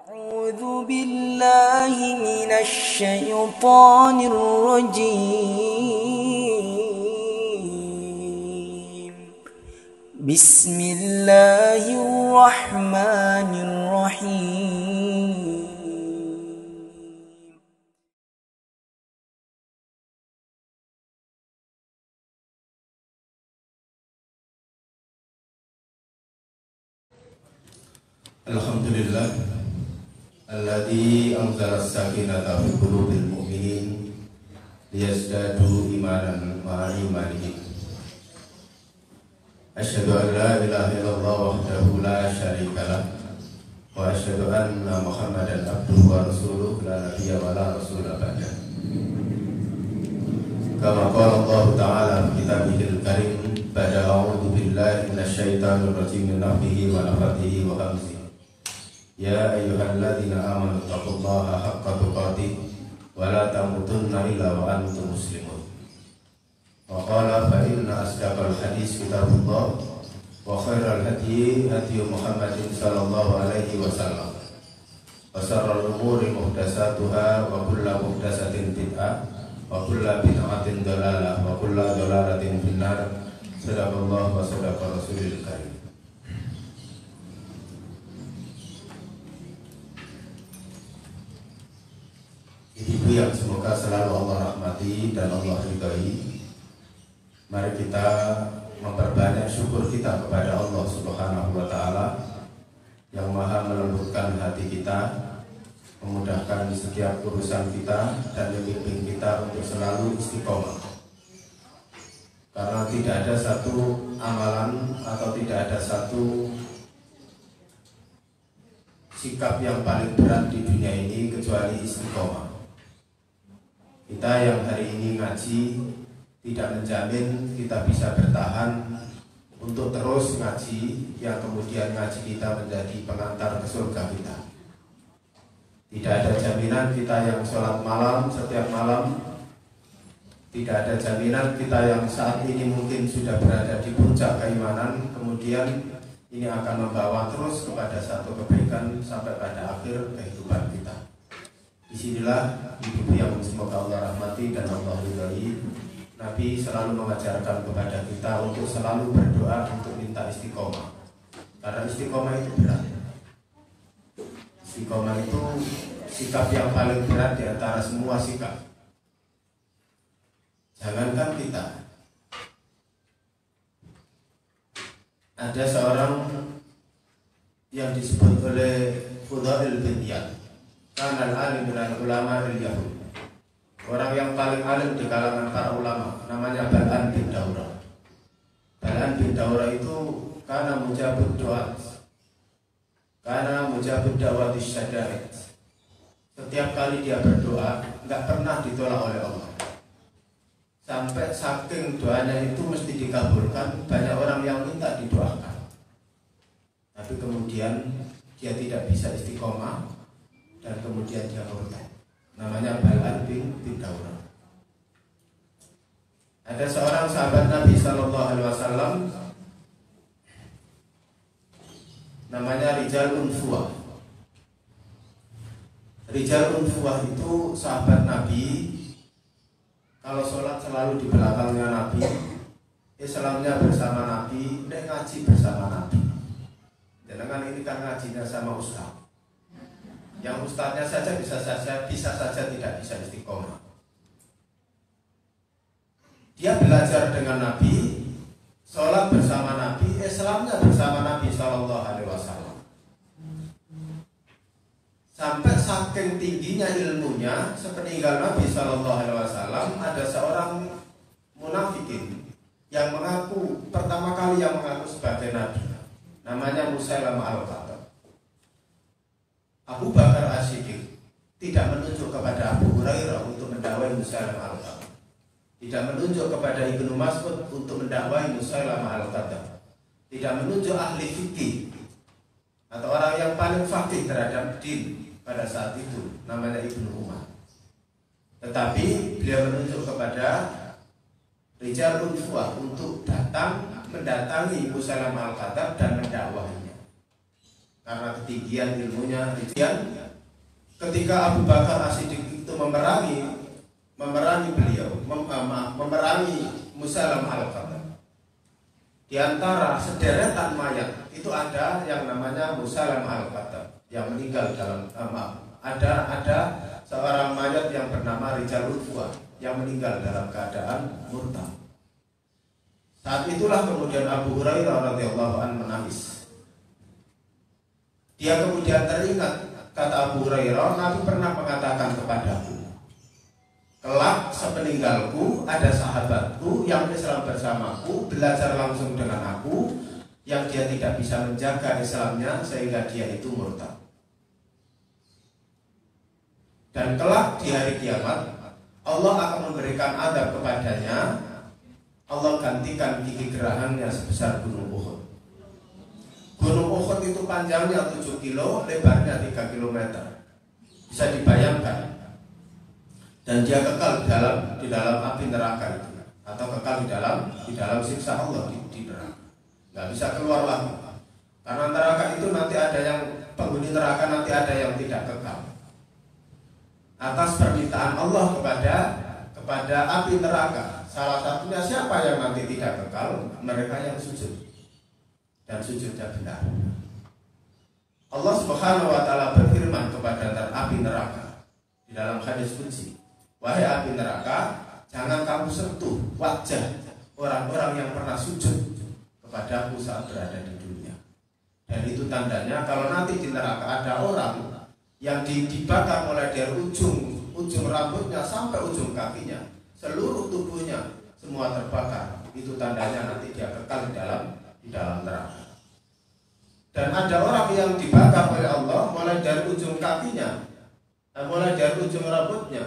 أعوذ بالله من الشيطان الرجيم. بسم الله الرحمن الرحيم. Alhamdulillah alladzi anzala as-sakinata fi qulubil mu'minin liyazdadu imanan ma'a imanihim. Asyhadu an la ilaha illallah wahdahu la syarika lah wa asyhadu anna Muhammadan abduhu wa rasuluh la nabiyya wa la rasula ba'da. Kama qala Allah ta'ala fi kitabihil karim ba'da a'udzu billahi minasyaitonir rajim min hamzihi wa nafthihi wa hamzihi. Ya ayyuhalladzina amanu taqullaha haqqa tuqatih wa la tamutunna illa wa antum muslimun. Wa qala fa inna asdaqal hadis kitabullah wa khairal hadyi hadyu Muhammadin sallallahu alaihi wasallam. Wa sharral umuri muhdatsatuha wa kullu muhdatsatin bid'ah wa kullu bid'atin dhalalah wa kullu dhalalatin finnar. Sadaqallahu wa sadaqa rasulil karim. Ibu yang semoga selalu Allah rahmati dan Allah ridhai, mari kita memperbanyak syukur kita kepada Allah Subhanahu wa Ta'ala yang maha melembutkan hati kita, memudahkan setiap urusan kita, dan membimbing kita untuk selalu istiqomah. Karena tidak ada satu amalan atau tidak ada satu sikap yang paling berat di dunia ini kecuali istiqomah. Kita yang hari ini ngaji tidak menjamin kita bisa bertahan untuk terus ngaji, yang kemudian ngaji kita menjadi pengantar ke surga kita. Tidak ada jaminan kita yang sholat malam setiap malam, tidak ada jaminan kita yang saat ini mungkin sudah berada di puncak keimanan, kemudian ini akan membawa terus kepada satu kebaikan sampai pada akhir kehidupan kita. Disinilah ibu yang semoga Allah rahmati dan Allah ridhai, Nabi selalu mengajarkan kepada kita untuk selalu berdoa untuk minta istiqomah. Karena istiqomah itu berat. Istiqomah itu sikap yang paling berat di antara semua sikap. Jangankan kita, ada seorang yang disebut oleh Fudail bin Iyad, Kanal alim dengan ulama al-Yahud, orang yang paling alim di kalangan para ulama, namanya Bal'an bin Daurah. Bal'an bin Daurah itu karena mujabud doa, karena mujabud da'wat syada'id. Setiap kali dia berdoa enggak pernah ditolak oleh Allah. Sampai saking doanya itu mesti dikabulkan, banyak orang yang minta didoakan. Tapi kemudian dia tidak bisa istiqomah dan kemudian dia murtad. Namanya Bal'an bin Daurah. Ada seorang sahabat Nabi sallallahu alaihi wasallam namanya Rijalun Fuwah. Rijalun Fuwah itu sahabat Nabi. Kalau sholat selalu di belakangnya Nabi, Islamnya bersama Nabi, ngaji bersama Nabi. Jangan ini kan ngajinya sama ustaz. Yang ustaznya saja bisa saja tidak bisa istiqomah. Dia belajar dengan Nabi, sholat bersama Nabi, Islamnya bersama Nabi Sallallahu Alaihi Wasallam. Sampai saking tingginya ilmunya, sepeninggal Nabi Sallallahu Alaihi Wasallam ada seorang munafikin yang mengaku pertama kali yang mengaku sebagai Nabi, namanya Musailamah al-Kadzdzab. Abu Bakar As-Siddiq tidak menunjuk kepada Abu Hurairah untuk mendakwai Musailamah al-Kadzdzab, tidak menunjuk kepada Ibnu Mas'ud untuk mendakwai Musailamah al-Kadzdzab, tidak menunjuk ahli fikih atau orang yang paling faqih terhadap din pada saat itu, namanya Ibnu Umar. Tetapi beliau menunjuk kepada Rijalun Fuwah untuk datang mendatangi Musailamah al-Kadzdzab dan mendakwahinya. karena ketinggian ilmunya. Ketika Abu Bakar As-Siddiq itu memerangi beliau, memerangi Musailamah al-Kadzdzab. Di antara sederetan mayat itu ada yang namanya Musailamah al-Kadzdzab yang meninggal dalam ada seorang mayat yang bernama Rijal Udwa yang meninggal dalam keadaan murtad. Saat itulah kemudian Abu Hurairah radhiyallahu anhu menangis. Dia kemudian teringat, kata Abu Hurairah, Nabi pernah mengatakan kepadaku, kelak sepeninggalku ada sahabatku yang Islam bersamaku, belajar langsung dengan aku, yang dia tidak bisa menjaga Islamnya sehingga dia itu murtad. Dan kelak di hari kiamat Allah akan memberikan adab kepadanya. Allah gantikan gigi gerahangnya sebesar gunung Uhud. Gunung Uhud itu panjangnya 7 kilo, lebarnya 3 kilometer. Bisa dibayangkan. Dan dia kekal di dalam api neraka itu, atau kekal di dalam siksa Allah di neraka. Nggak bisa keluar lagi. Karena neraka itu nanti ada yang penghuni neraka, nanti ada yang tidak kekal. Atas permintaan Allah kepada api neraka, salah satunya siapa yang nanti tidak kekal? Mereka yang sujud, dan sujudnya benar. Allah Subhanahu wa taala berfirman kepada api neraka di dalam hadis qudsi, wahai api neraka, jangan kamu sentuh wajah orang-orang yang pernah sujud kepadaku saat berada di dunia. Dan itu tandanya kalau nanti di neraka ada orang yang dibakar mulai dari ujung rambutnya sampai ujung kakinya, seluruh tubuhnya semua terbakar. Itu tandanya nanti dia kekal di dalam neraka. Dan ada orang yang dibakar oleh Allah mulai dari ujung kakinya, mulai dari ujung rambutnya,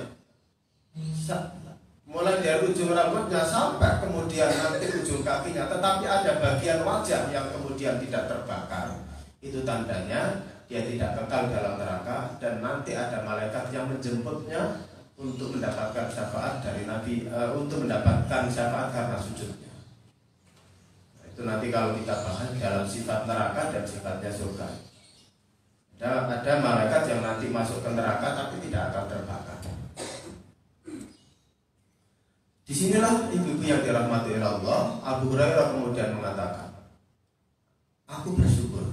sampai kemudian nanti ujung kakinya, tetapi ada bagian wajah yang kemudian tidak terbakar. Itu tandanya dia tidak kekal dalam neraka, dan nanti ada malaikat yang menjemputnya untuk mendapatkan syafaat dari Nabi, untuk mendapatkan syafaat karena sujudnya. Itu nanti kalau kita bahas dalam sifat neraka dan sifatnya surga. Ada malaikat yang nanti masuk ke neraka tapi tidak akan terbakar. Disinilah ibu-ibu yang dirahmati Allah, Abu Hurairah kemudian mengatakan, aku bersyukur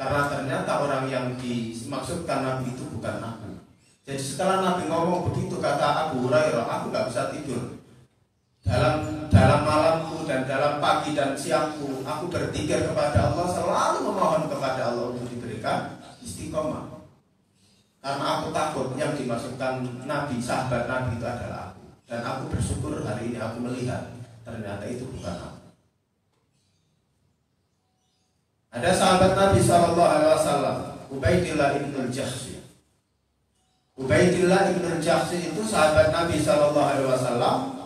karena ternyata orang yang dimaksudkan Nabi itu bukan aku. Jadi setelah Nabi ngomong begitu, kata Abu Hurairah, aku gak bisa tidur. Dalam malamku dan dalam pagi dan siangku, aku berzikir kepada Allah, selalu memohon kepada Allah untuk diberikan istiqomah. Karena aku takut yang dimaksudkan Nabi, sahabat Nabi itu adalah aku. Dan aku bersyukur hari ini aku melihat ternyata itu bukan aku. Ada sahabat Nabi SAW, Ubaidillah ibn al-Jahsy. Ubaidillah ibn al-Jahsy itu sahabat Nabi SAW.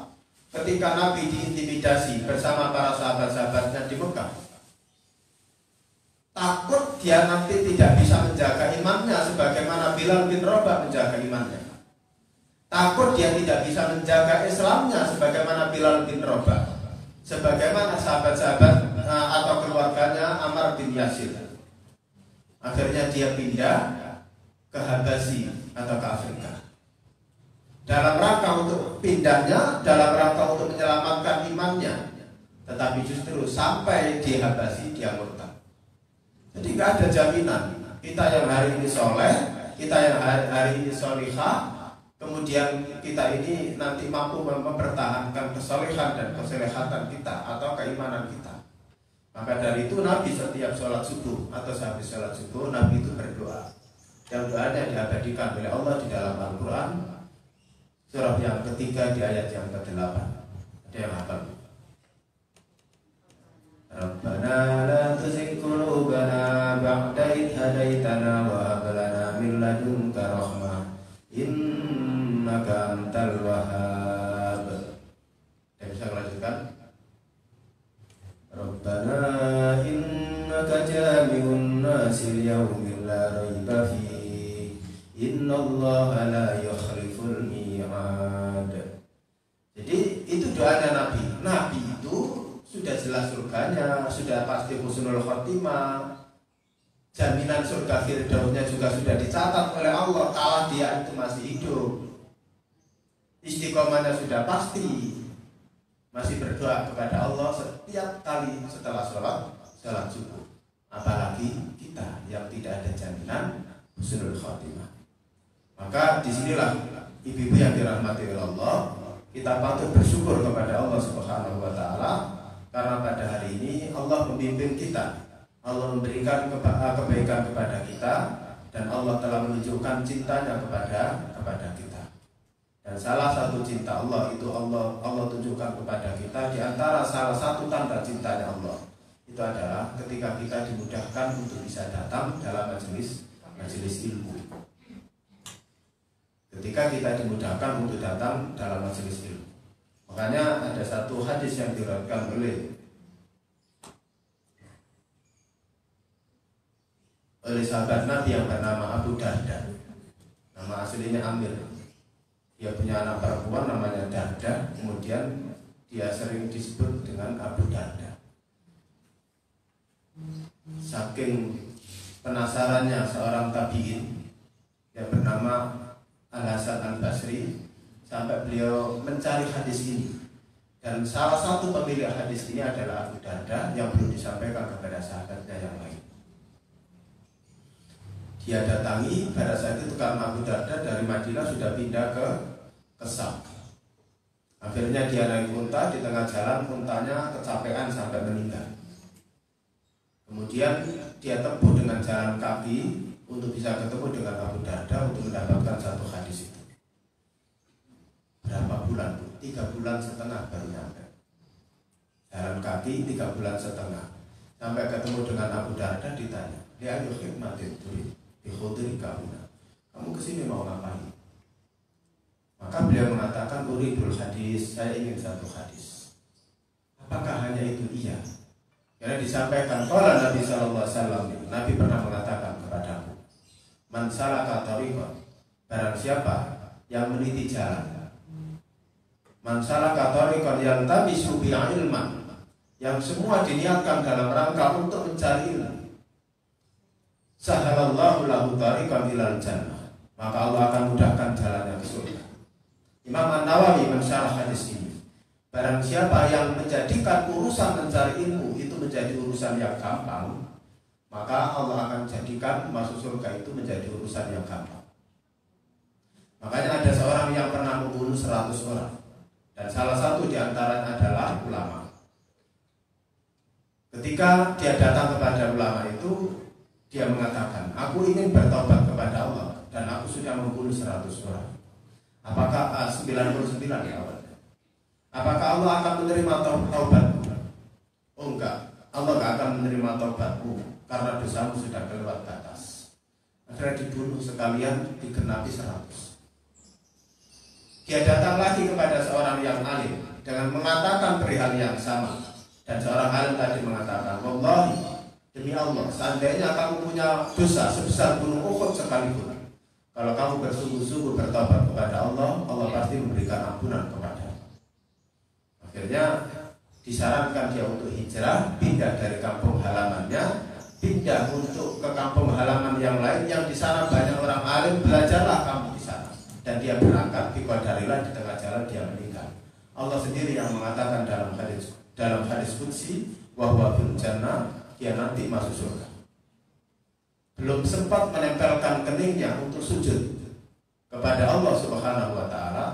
Ketika Nabi diintimidasi bersama para sahabat-sahabatnya di Mekah, takut dia nanti tidak bisa menjaga imannya sebagaimana Bilal bin Rabah menjaga imannya. Takut dia tidak bisa menjaga Islamnya sebagaimana Bilal bin Rabah, sebagaimana sahabat-sahabat atau keluarganya Ammar bin Yasir. Akhirnya dia pindah ke Habasyi atau ke Afrika. Dalam rangka untuk pindahnya, dalam rangka untuk menyelamatkan imannya. Tetapi justru sampai di Habasyi dia murtad. Jadi nggak ada jaminan kita yang hari ini soleh, kita yang hari ini solihah, kemudian kita ini nanti mampu mempertahankan kesolehan dan keselehatan kita atau keimanan kita. Maka dari itu Nabi setiap sholat subuh atau sehabis sholat subuh, Nabi itu berdoa. Yang doanya diabadikan oleh Allah di dalam Al-Quran, surah yang ketiga di ayat yang ke-8. Ada yang hafal? Rabbana la tuzigh qulubana ba'da idh hadaitana wa hab lana min ladunka rahmah innaka antal wahhab. Saya bisa melanjutkan? Rabbana innaka jami'un nasi liyaumin la raiba fihi innallaha la yukhliful mi'ad. Jadi itu doanya Nabi. Nabi itu sudah jelas surganya, sudah pasti husnul khotimah. jaminan surga firdausnya juga sudah dicatat oleh Allah kalau dia itu masih hidup. Istiqomahnya sudah pasti, masih berdoa kepada Allah setiap kali setelah sholat subuh. Apalagi kita yang tidak ada jaminan husnul khotimah. Maka disinilah ibu-ibu yang dirahmati oleh Allah, kita patut bersyukur kepada Allah Subhanahu wa Ta'ala, karena pada hari ini Allah memimpin kita, Allah memberikan kebaikan kepada kita, dan Allah telah menunjukkan cintanya kepada kita. Dan salah satu cinta Allah itu Allah tunjukkan kepada kita. Di antara salah satu tanda cintanya Allah itu adalah ketika kita dimudahkan untuk bisa datang dalam majelis ilmu. Ketika kita dimudahkan untuk datang dalam majelis ilmu. Makanya ada satu hadis yang diriwayatkan oleh sahabat Nabi yang bernama Abu Darda. Nama aslinya Amir. Dia punya anak perempuan namanya Darda, kemudian dia sering disebut dengan Abu Darda. Saking penasarannya seorang tabi'in yang bernama Al-Hasan Al-Basri, sampai beliau mencari hadis ini. Dan salah satu pemilik hadis ini adalah Abu Darda yang belum disampaikan kepada sahabatnya yang lain. Dia datangi pada saat itu karena Abu Darda dari Madinah sudah pindah ke Syam. Akhirnya dia naik unta, di tengah jalan untanya kecapean sampai meninggal. Kemudian dia tempuh dengan jalan kaki untuk bisa ketemu dengan Abu Darda untuk mendapatkan satu hadis itu. Berapa bulan? 3 bulan setengah baru nyampe. Jalan kaki 3 bulan setengah. Sampai ketemu dengan Abu Darda, ditanya, "Dia ayo khidmatin turi di khudri kamu kesini mau ngapain?" Maka beliau mengatakan, "Uridul hadis, saya ingin satu hadis." Apakah hanya itu? Iya. Karena disampaikan qala Nabi sallallahu alaihi wasallam, Nabi pernah mengatakan kepadaku, "Man salaka thariqan," barang siapa yang meniti jalan. "Man salaka thariqan yaltamisu bi ilman," yang semua diniatkan dalam rangka untuk mencari ilmu. "Sahalallahu lahu thariqan ilal jannah," maka Allah akan mudahkan jalannya ke surga. Imam An-Nawawi mensyarah hadis ini. Barang siapa yang menjadikan urusan mencari ilmu itu menjadi urusan yang gampang, maka Allah akan jadikan masuk surga itu menjadi urusan yang gampang. Makanya ada seorang yang pernah membunuh 100 orang, dan salah satu di antaranya adalah ulama. Ketika dia datang kepada ulama itu, dia mengatakan, "Aku ingin bertobat kepada Allah dan aku sudah membunuh 100 orang. Apakah 99 ya awalnya? Apakah Allah akan menerima taubatku?" "Oh enggak, Allah enggak akan menerima taubatku karena dosamu sudah kelewat batas." Akhirnya dibunuh sekalian digenapi 100. Dia datang lagi kepada seorang yang alim dengan mengatakan perihal yang sama. Dan seorang alim tadi mengatakan, "Wallahi, demi Allah, seandainya kamu punya dosa sebesar gunung Uhud sekalipun, kalau kamu bersungguh-sungguh bertobat kepada Allah, Allah pasti memberikan ampunan kepada." Akhirnya disarankan dia untuk hijrah, pindah dari kampung halamannya, pindah untuk ke kampung halaman yang lain yang di sana banyak orang alim, belajarlah kamu di sana. Dan dia berangkat di Qadarillah, di tengah jalan dia meninggal. Allah sendiri yang mengatakan dalam hadis qudsi, "Wa huwa fil jannah," dia nanti masuk surga. Belum sempat menempelkan keningnya untuk sujud kepada Allah Subhanahu wa Ta'ala,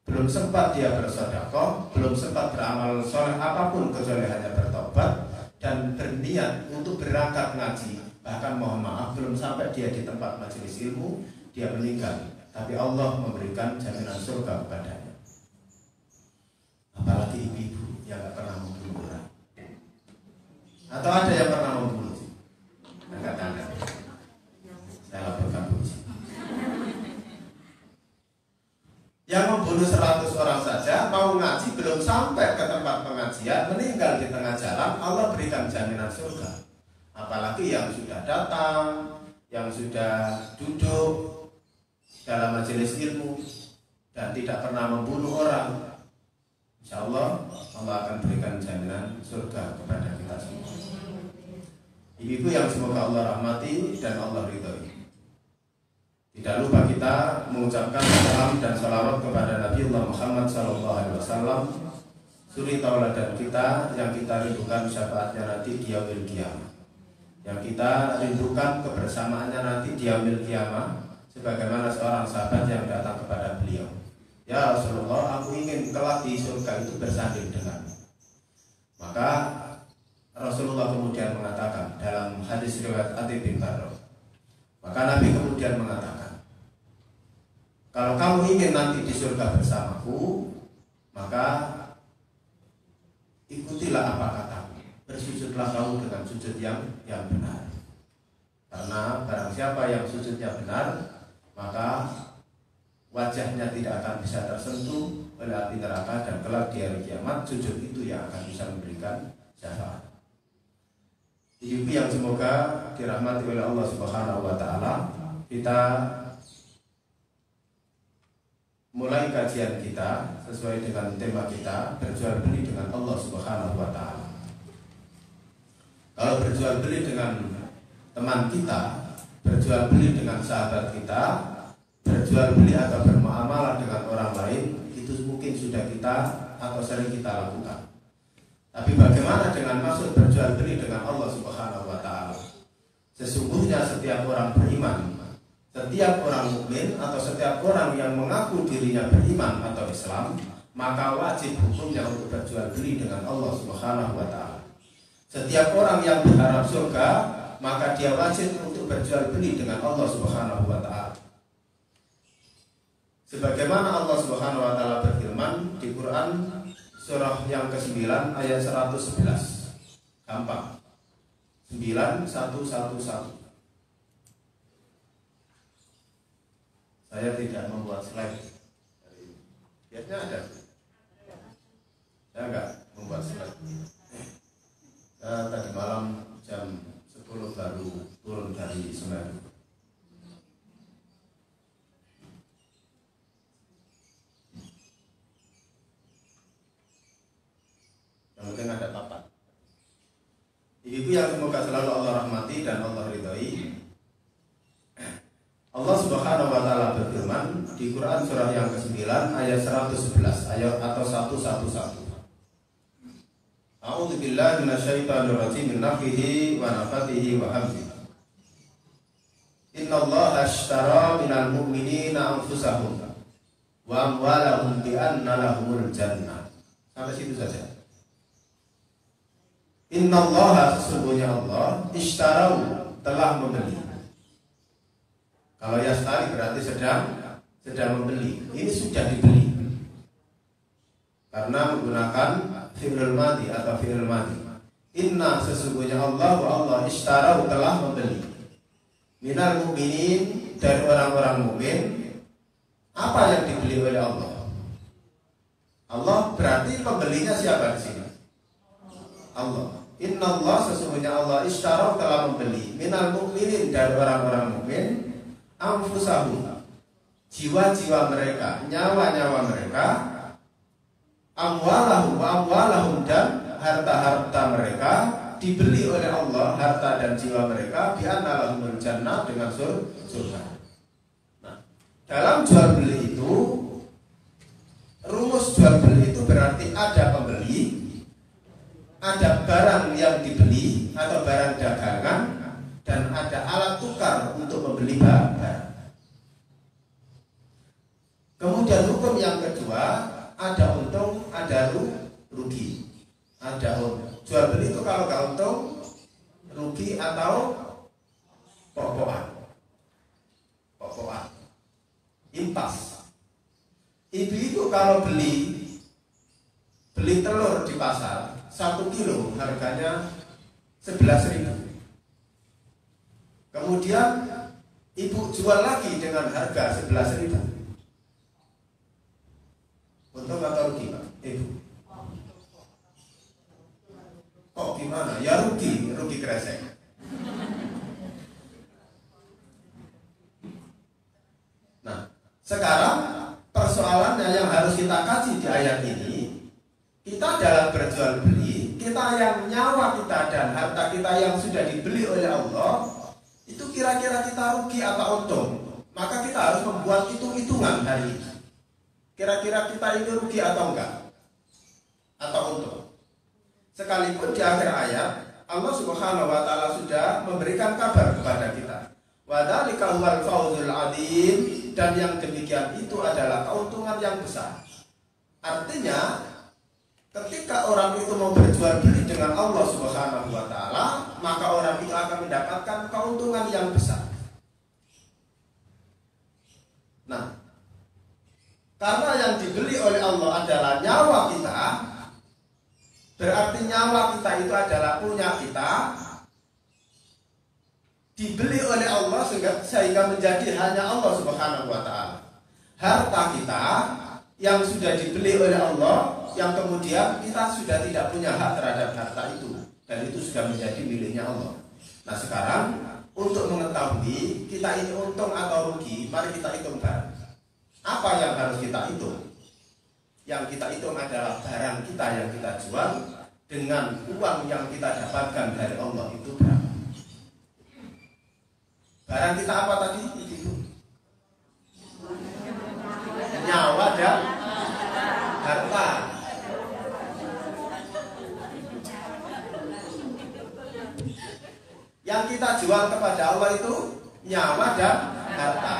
belum sempat dia bersedekah, belum sempat beramal soleh apapun kecuali hanya bertobat dan berniat untuk berangkat ngaji. Bahkan mohon maaf, belum sampai dia di tempat majelis ilmu, dia meninggal. Tapi Allah memberikan jaminan surga kepadanya. Apalagi ibu-ibu yang gak pernah membunuh orang. Atau ada yang pernah membunuh? Angkat-angkat. Saya laporkan polisi. Yang membunuh 100 orang saja, mau ngaji belum sampai ke tempat pengajian, meninggal di tengah jalan, Allah berikan jaminan surga. Apalagi yang sudah datang, yang sudah duduk dalam majelis ilmu dan tidak pernah membunuh orang, insya Allah Allah akan berikan jaminan surga kepada kita semua. Ibu yang semoga Allah rahmati dan Allah ridhoi. Tidak lupa kita mengucapkan salam dan salawat kepada Nabi Muhammad SAW, suri tauladan kita yang kita rindukan syafaatnya nanti di yaumil qiyamah, yang kita rindukan kebersamaannya nanti di yaumil qiyamah, sebagaimana seorang sahabat yang datang kepada beliau, ya Rasulullah, aku ingin kelak di surga itu bersanding denganmu. Maka Rasulullah kemudian mengatakan dalam hadis riwayat Atib bin Barrah, maka Nabi kemudian mengatakan, kalau kamu ingin nanti di surga bersamaku, maka ikutilah apa kataku, bersujudlah kamu dengan sujud yang benar. Karena barang siapa yang sujudnya benar, maka wajahnya tidak akan bisa tersentuh oleh api neraka, dan kelak di hari kiamat sujud itu yang akan bisa memberikan syafaat. Ibu yang semoga dirahmati oleh Allah Subhanahu wa taala, kita mulai kajian kita sesuai dengan tema kita, berjual beli dengan Allah Subhanahu wa taala. Kalau berjual beli dengan teman kita, berjual beli dengan sahabat kita, berjual beli atau bermuamalah dengan orang lain, itu mungkin sudah kita atau sering kita lakukan. Tapi bagaimana dengan maksud berjual beli dengan Allah Subhanahu wa taala? Sesungguhnya setiap orang beriman, setiap orang mukmin atau setiap orang yang mengaku dirinya beriman atau Islam, maka wajib hukumnya untuk berjual beli dengan Allah Subhanahu wa taala. Setiap orang yang berharap surga, maka dia wajib untuk berjual beli dengan Allah Subhanahu wa taala. Sebagaimana Allah Subhanahu wa taala berfirman di Quran surah yang ke-9 ayat 111. Gampang. 9111. Saya tidak membuat slide. Biasanya ada. Saya enggak membuat slide. Tadi malam jam 10 baru turun dari Semeru. Yang penting ada papan. Ibu yang semoga selalu Allah rahmati dan Allah ridhoi. Allah Subhanahu wa taala berfirman di Quran surah yang ke-9 ayat 111 ayat atau 111. A'udzu billahi minasyaitonir rajim min nafsihi wa nafthihi wa hamzihi. Innallaha ashtara minal mu'minina anfusahum wa amwalahum bi anna lahumul jannah. Sampai situ saja. Innallaha, sesungguhnya Allah, ishtarau, telah membeli. Kalau yastari berarti sedang membeli. Ini sudah dibeli. Karena menggunakan fi'il madhi atau fi'il madhi. Inna, sesungguhnya Allah, wa Allah ishtarau, telah membeli. Minal mu'minin, dari orang-orang mukmin. Apa yang dibeli oleh Allah? Allah berarti pembelinya siapa di sini? Allah. Inna Allah, sesungguhnya Allah ishtara, telah membeli minal mu'minin, dari orang-orang mukmin, anfusahum, jiwa-jiwa mereka, nyawa-nyawa mereka, amwalahum wa amwalahum, dan harta-harta mereka dibeli oleh Allah, harta dan jiwa mereka, bi anna lahumul jannah, dengan surga. Nah, dalam jual beli itu, rumus jual beli itu berarti ada pembeli, ada barang yang dibeli atau barang dagangan, dan ada alat tukar untuk membeli barang. Kemudian hukum yang kedua, ada untung, ada rugi. Ada untung. Jual beli itu kalau nggak untung, rugi atau pokokan. Impas. Ibu itu kalau beli telur di pasar 1 kilo harganya 11.000. Kemudian ibu jual lagi dengan harga 11.000. Untung atau rugi, Pak? Ibu? Kok gimana? Ya rugi kresek. Nah, sekarang persoalannya yang harus kita kaji di ayat ini, kita dalam berjual beli, kita yang nyawa kita kita dan harta kita yang sudah dibeli oleh Allah, itu kira-kira kita rugi atau untung? Maka kita harus membuat hitung-hitungan hari ini. Kira-kira kita ini rugi atau enggak? Atau untung? Sekalipun di akhir ayat Allah Subhanahu wa taala sudah memberikan kabar kepada kita. Wa dzalika huwal fawzul 'adzim, dan yang demikian itu adalah keuntungan yang besar. Artinya ketika orang itu mau berjual beli dengan Allah Subhanahu wa taala, maka orang itu akan mendapatkan keuntungan yang besar. Nah, karena yang dibeli oleh Allah adalah nyawa kita, berarti nyawa kita itu adalah punya kita, dibeli oleh Allah sehingga menjadi hanya Allah Subhanahu wa taala. Harta kita yang sudah dibeli oleh Allah, yang kemudian kita sudah tidak punya hak terhadap harta itu, dan itu sudah menjadi miliknya Allah. Nah, sekarang untuk mengetahui kita ini untung atau rugi, mari kita hitung bareng. Apa yang harus kita hitung? Yang kita hitung adalah barang kita yang kita jual dengan uang yang kita dapatkan dari Allah itu berapa. Barang kita apa tadi? Itu nyawa dan harta. Yang kita jual kepada Allah itu nyawa dan harta.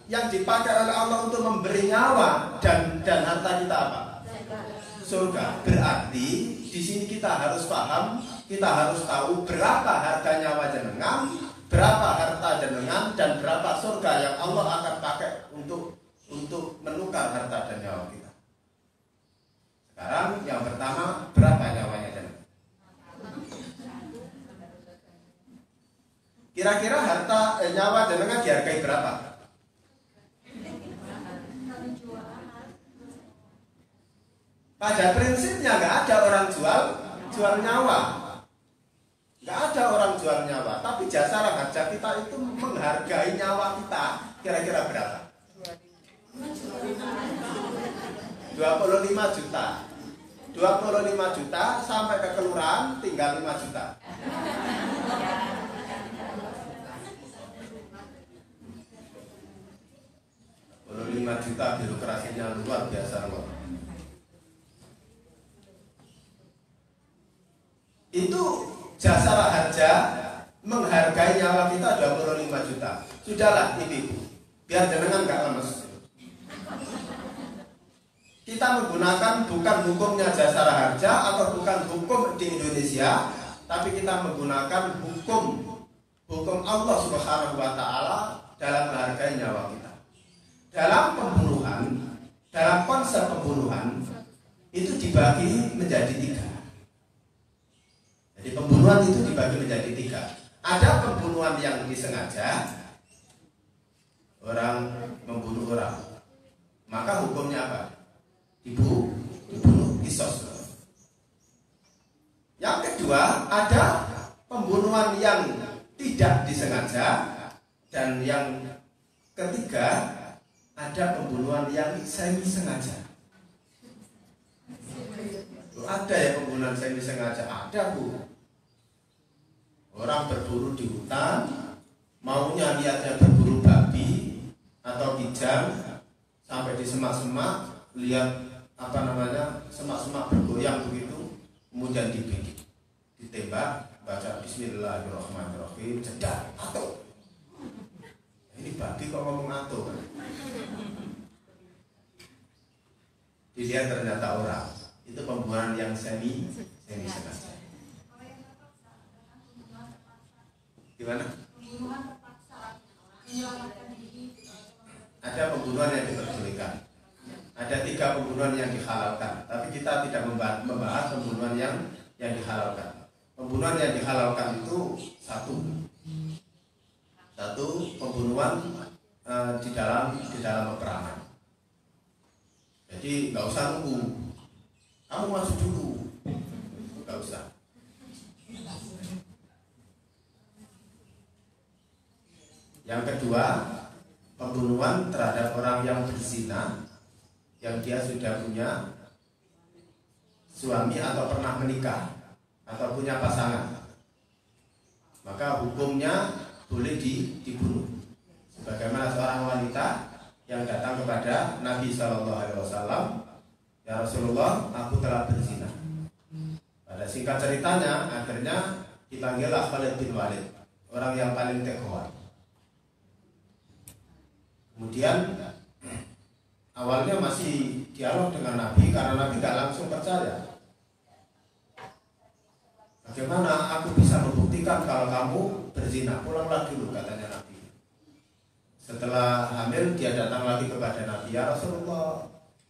Yang dipakai oleh Allah untuk memberi nyawa dan harta kita apa? Surga. Berarti di sini kita harus paham, kita harus tahu berapa harga nyawa jenengan, berapa harta jenengan, dan berapa surga yang Allah akan pakai untuk menukar harta dan nyawa kita. Sekarang yang pertama, berapa nyawanya jenengan? Kira-kira harta nyawa jenengan dihargai berapa? Pada prinsipnya nggak ada orang jual nyawa, nggak ada orang jual nyawa. Tapi jasa harga kita itu menghargai nyawa kita. Kira-kira berapa? 25 juta. 25 juta sampai ke kelurahan tinggal 5 juta. 5 juta birokrasinya luar biasa loh. Itu jasa harja menghargai nyawa kita 25 juta. Sudahlah ibu, biar jenengan gak lemes. Kita menggunakan bukan hukumnya jasa harja atau bukan hukum di Indonesia, tapi kita menggunakan hukum Allah Subhanahu wa taala dalam menghargai nyawa kita. Dalam pembunuhan, dalam konsep pembunuhan itu dibagi menjadi 3. Jadi pembunuhan itu dibagi menjadi 3. Ada pembunuhan yang disengaja, orang membunuh orang, maka hukumnya apa? Dibunuh kisos. Yang kedua, ada pembunuhan yang tidak disengaja, dan yang ketiga ada pembunuhan yang semi sengaja. Ada ya pembunuhan semi sengaja, ada bu. Orang berburu di hutan, maunya niatnya berburu babi atau kijang, sampai di semak-semak lihat semak-semak bergoyang begitu, kemudian dibidik, ditembak, baca Bismillahirrahmanirrahim, jedar, atau ini babi kok ngomong atau kan? Dilihat ternyata orang. Itu pembunuhan yang semi sengaja. Gimana? Ada pembunuhan yang diperbolehkan. Ada 3 pembunuhan yang dihalalkan. Tapi kita tidak membahas pembunuhan yang dihalalkan. Pembunuhan yang dihalalkan itu satu pembunuhan di dalam peperangan. Jadi nggak usah nunggu, kamu masuk dulu, nggak usah. Yang kedua, pembunuhan terhadap orang yang berzina, yang dia sudah punya suami atau pernah menikah, atau punya pasangan, maka hukumnya boleh dibunuh. Sebagaimana seorang wanita yang datang kepada Nabi SAW, ya Rasulullah, aku telah berzina. Pada singkat ceritanya, akhirnya dipanggillah Khalid bin Walid, orang yang paling tekoh. Kemudian awalnya masih dialog dengan Nabi karena Nabi gak langsung percaya. Bagaimana aku bisa membuktikan kalau kamu berzina? Pulanglah dulu, katanya Nabi. Setelah hamil, dia datang lagi kepada Nabi, ya Rasulullah,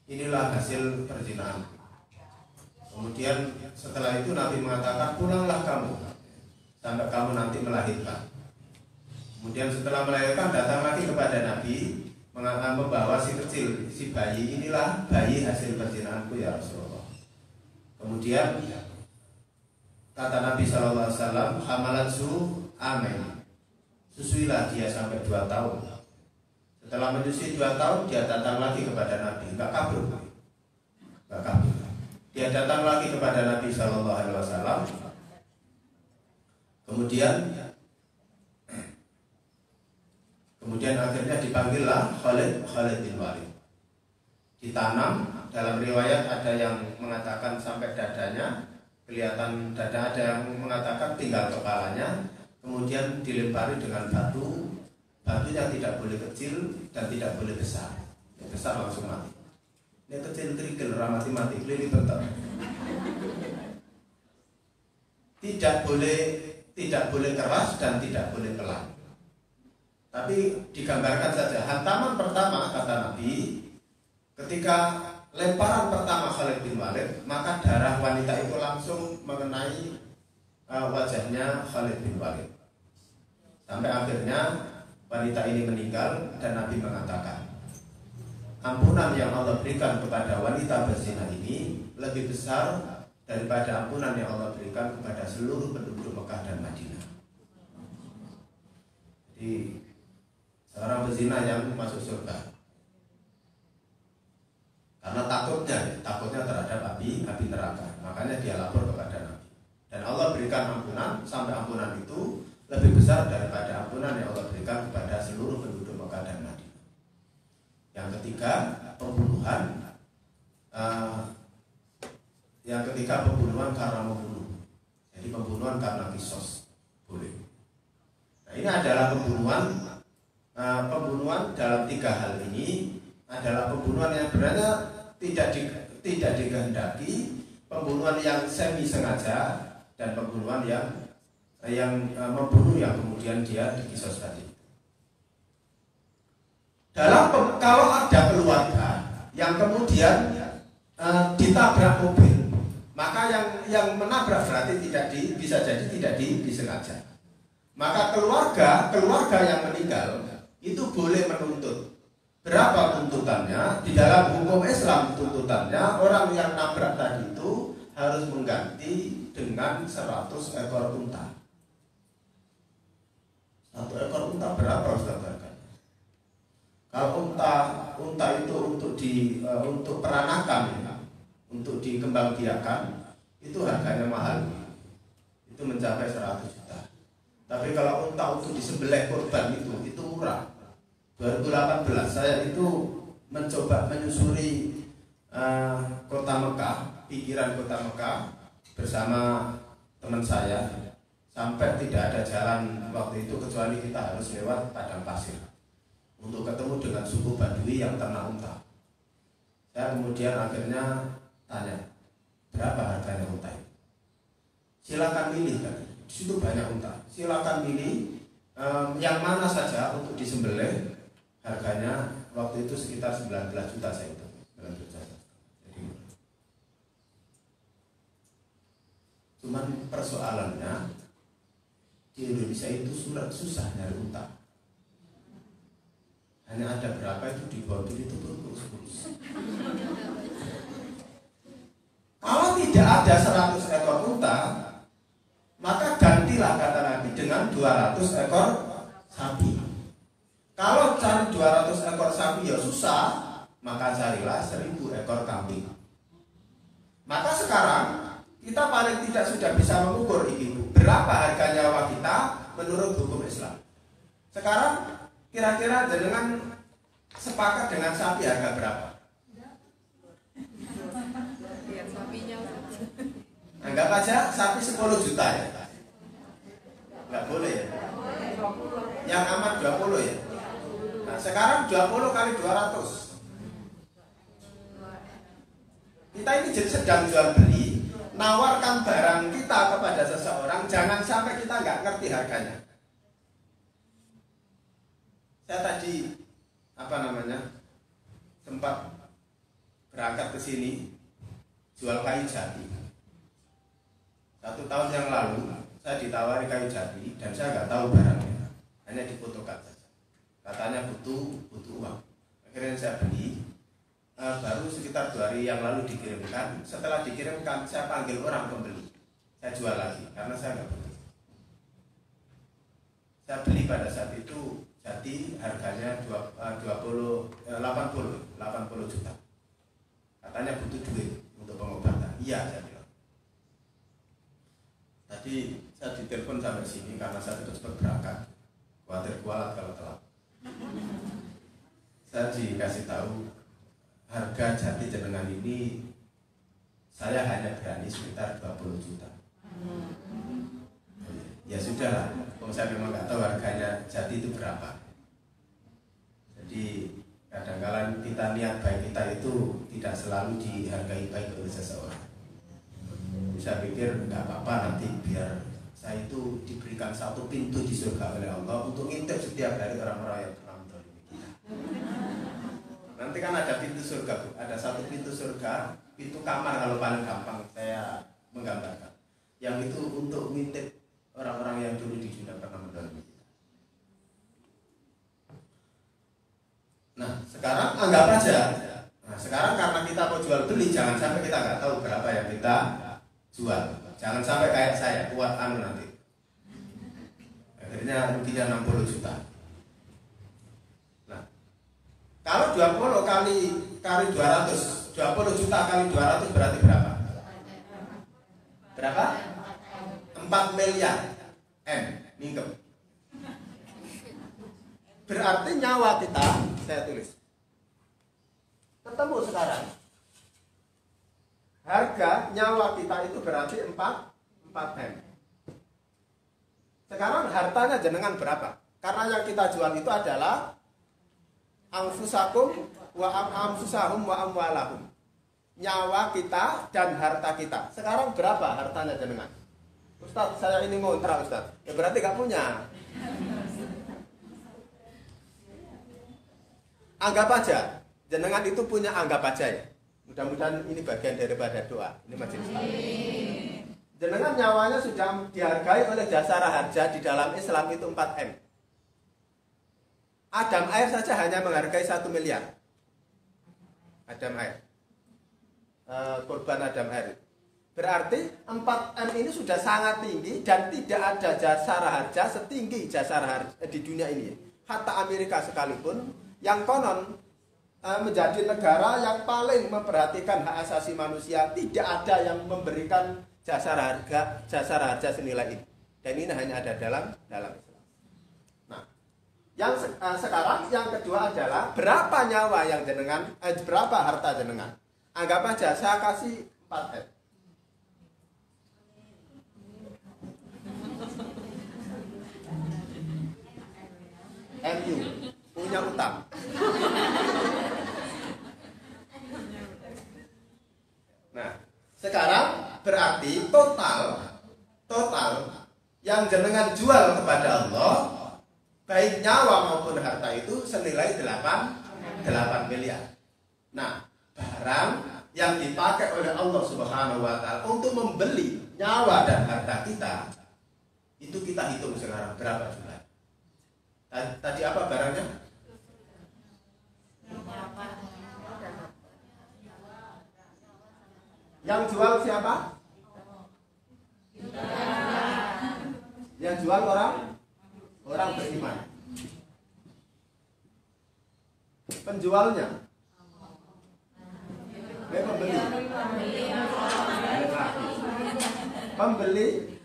inilah hasil perzinahan. Kemudian setelah itu Nabi mengatakan, pulanglah kamu sampai kamu nanti melahirkan. Kemudian setelah melahirkan, datang lagi kepada Nabi, membawa si kecil, si bayi, inilah bayi hasil perzinahanku ya Rasulullah. Kemudian kata Nabi SAW, hamalatsu amin, susuilah dia sampai 2 tahun. Setelah menyusui 2 tahun, dia datang lagi kepada Nabi, enggak kabur. Dia datang lagi kepada Nabi SAW. Kemudian akhirnya dipanggillah Khalid bin Walid. Ditanam, dalam riwayat ada yang mengatakan sampai dadanya, kelihatan dada, ada yang mengatakan tinggal kepalanya. Kemudian dilempari dengan batu. Batunya tidak boleh kecil dan tidak boleh besar. Yang besar langsung mati. Ini kecil kerikil, mati kelili bentar. Tidak boleh keras dan tidak boleh pelan. Tapi digambarkan saja, hantaman pertama kata Nabi, ketika lemparan pertama Khalid bin Walid, maka darah wanita itu langsung mengenai wajahnya Khalid bin Walid. Sampai akhirnya wanita ini meninggal dan Nabi mengatakan, ampunan yang Allah berikan kepada wanita berzina ini lebih besar daripada ampunan yang Allah berikan kepada seluruh penduduk Mekah dan Madinah. Jadi seorang berzina yang masuk surga karena takutnya terhadap api neraka, makanya dia lapor kepada Nabi. Dan Allah berikan ampunan, sampai ampunan itu lebih besar daripada ampunan yang Allah berikan kepada seluruh penduduk Mekah dan Madinah. Yang ketiga, pembunuhan. Yang ketiga, pembunuhan karena membunuh. Jadi pembunuhan karena kisos boleh. Nah, ini adalah pembunuhan dalam 3 hal ini adalah pembunuhan yang sebenarnya tidak dikehendaki, pembunuhan yang semi sengaja, dan pembunuhan yang membunuh yang kemudian dia dikisos tadi. Kalau ada keluarga yang kemudian ditabrak mobil, maka yang menabrak berarti bisa jadi tidak disengaja. Maka keluarga yang meninggal itu boleh menuntut. Berapa tuntutannya? Di dalam hukum Islam tuntutannya, orang yang nabrak tadi itu harus mengganti dengan 100 ekor unta. 1 ekor unta berapa Ustaz? Kalau unta itu untuk peranakan, untuk dikembangbiakan, itu harganya mahal. Itu mencapai 100 juta. Tapi kalau unta untuk disembelih kurban itu murah. 2018 saya itu mencoba menyusuri kota Mekah, pikiran kota Mekah bersama teman saya, sampai tidak ada jalan waktu itu kecuali kita harus lewat padang pasir untuk ketemu dengan suku Badui yang ternak unta. Saya kemudian akhirnya tanya, berapa harganya unta itu? Silakan pilih, kan? Di situ banyak unta. Silakan pilih yang mana saja untuk disembelih. Harganya waktu itu sekitar 19 juta saya itu. 19 juta. Jadi, cuman persoalannya di Indonesia itu susah nyari unta. Hanya ada berapa itu di bawah itu terus. Kalau tidak ada 100 ekor unta, maka gantilah kata Nabi dengan 200 ekor sapi. Kalau cari 200 ekor sapi ya susah, maka carilah 1000 ekor kambing. Maka sekarang kita paling tidak sudah bisa mengukur ibu berapa harga nyawa kita menurut hukum Islam. Sekarang kira-kira jenengan sepakat dengan sapi harga berapa? Anggap aja sapi 10 juta ya. Nggak boleh ya? Yang aman 20 ya? Nah sekarang 20 kali 200. Kita ini jadi sedang jual beli, nawarkan barang kita kepada seseorang, jangan sampai kita nggak ngerti harganya. Saya tadi sempat berangkat ke sini jual kayu jati. 1 tahun yang lalu saya ditawari kayu jati dan saya nggak tahu barangnya, hanya difotokan saja. Katanya butuh uang. Akhirnya saya beli. Baru sekitar 2 hari yang lalu dikirimkan. Setelah dikirimkan saya panggil orang pembeli, saya jual lagi karena saya nggak butuh. Saya beli pada saat itu jati harganya 80 juta. Katanya butuh duit untuk pengobatan. Iya, saya bilang. Tadi saya ditelepon sampai sini karena saya cepat berangkat, khawatir kualat kalau telat. Saya dikasih tahu harga jati jenengan ini saya hanya berani sekitar 20 juta. Ya sudah lah, kalau saya memang nggak tahu harganya jati itu berapa. Jadi kadang-kadang kita niat baik kita itu tidak selalu dihargai baik oleh seseorang. Saya pikir nggak apa-apa, nanti biar saya itu diberikan 1 pintu di surga oleh Allah untuk ngintip setiap hari orang-orang yang pernah mendolimi kita. Nanti kan ada pintu surga, Bu. Ada 1 pintu surga, pintu kamar kalau paling gampang saya menggambarkan. Yang itu untuk ngintip orang-orang yang dulu di dunia pernah mendolimi kita. Nah, sekarang anggap aja. Nah, sekarang karena kita mau jual beli, jangan sampai kita nggak tahu berapa yang kita jual. Jangan sampai kayak saya, kuat nanti. Akhirnya ruginya 60 juta. Nah, kalau 20 kali 200, 20 juta kali 200 berarti berapa? Berapa? 4 miliar M, mingkem. Berarti nyawa kita, saya tulis, ketemu sekarang. Harga nyawa kita itu berarti 4 M. Sekarang hartanya jenengan berapa? Karena yang kita jual itu adalah anfusakum wa anfusahum wa amwalahum. Nyawa kita dan harta kita. Sekarang berapa hartanya jenengan? Ustaz, saya ini ngontrak Ustaz. Ya berarti gak punya. Anggap aja, jenengan itu punya, anggap aja ya. Mudah-mudahan ini bagian daripada doa. Ini majelis taklim. Jenengan nyawanya sudah dihargai oleh jasara harja di dalam Islam itu 4 M. Adam air saja hanya menghargai 1 miliar. Adam air. Korban Adam air. Berarti 4 M ini sudah sangat tinggi dan tidak ada jasara harja setinggi jasara harja di dunia ini. Hatta Amerika sekalipun yang konon menjadi negara yang paling memperhatikan hak asasi manusia, tidak ada yang memberikan jasara harja senilai ini. Dan ini hanya ada dalam Islam. Nah, yang sekarang yang kedua adalah berapa nyawa yang jenengan, berapa harta jenengan. Anggap aja saya kasih 4 M. MU punya utang. Nah, sekarang berarti total yang jenengan jual kepada Allah, baik nyawa maupun harta itu senilai 8 miliar. Nah, barang yang dipakai oleh Allah Subhanahu wa taala untuk membeli nyawa dan harta kita, itu kita hitung sekarang berapa jumlahnya. Tadi apa barangnya? Yang jual siapa? Yang jual orang beriman. Penjualnya? Pembeli. Pembeli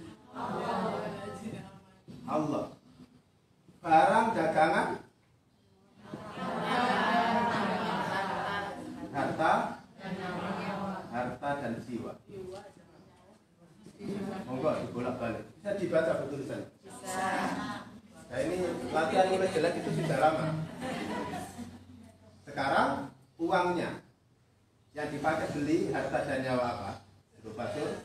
Allah. Barang dagangan harta dan jiwa. Monggo dibolak-balik. Bisa dibaca betul tulisannya? Bisa. Nah, ini latihan mulai jelek itu sudah lama. Sekarang uangnya yang dipakai beli harta dan nyawa apa? Berupa surga.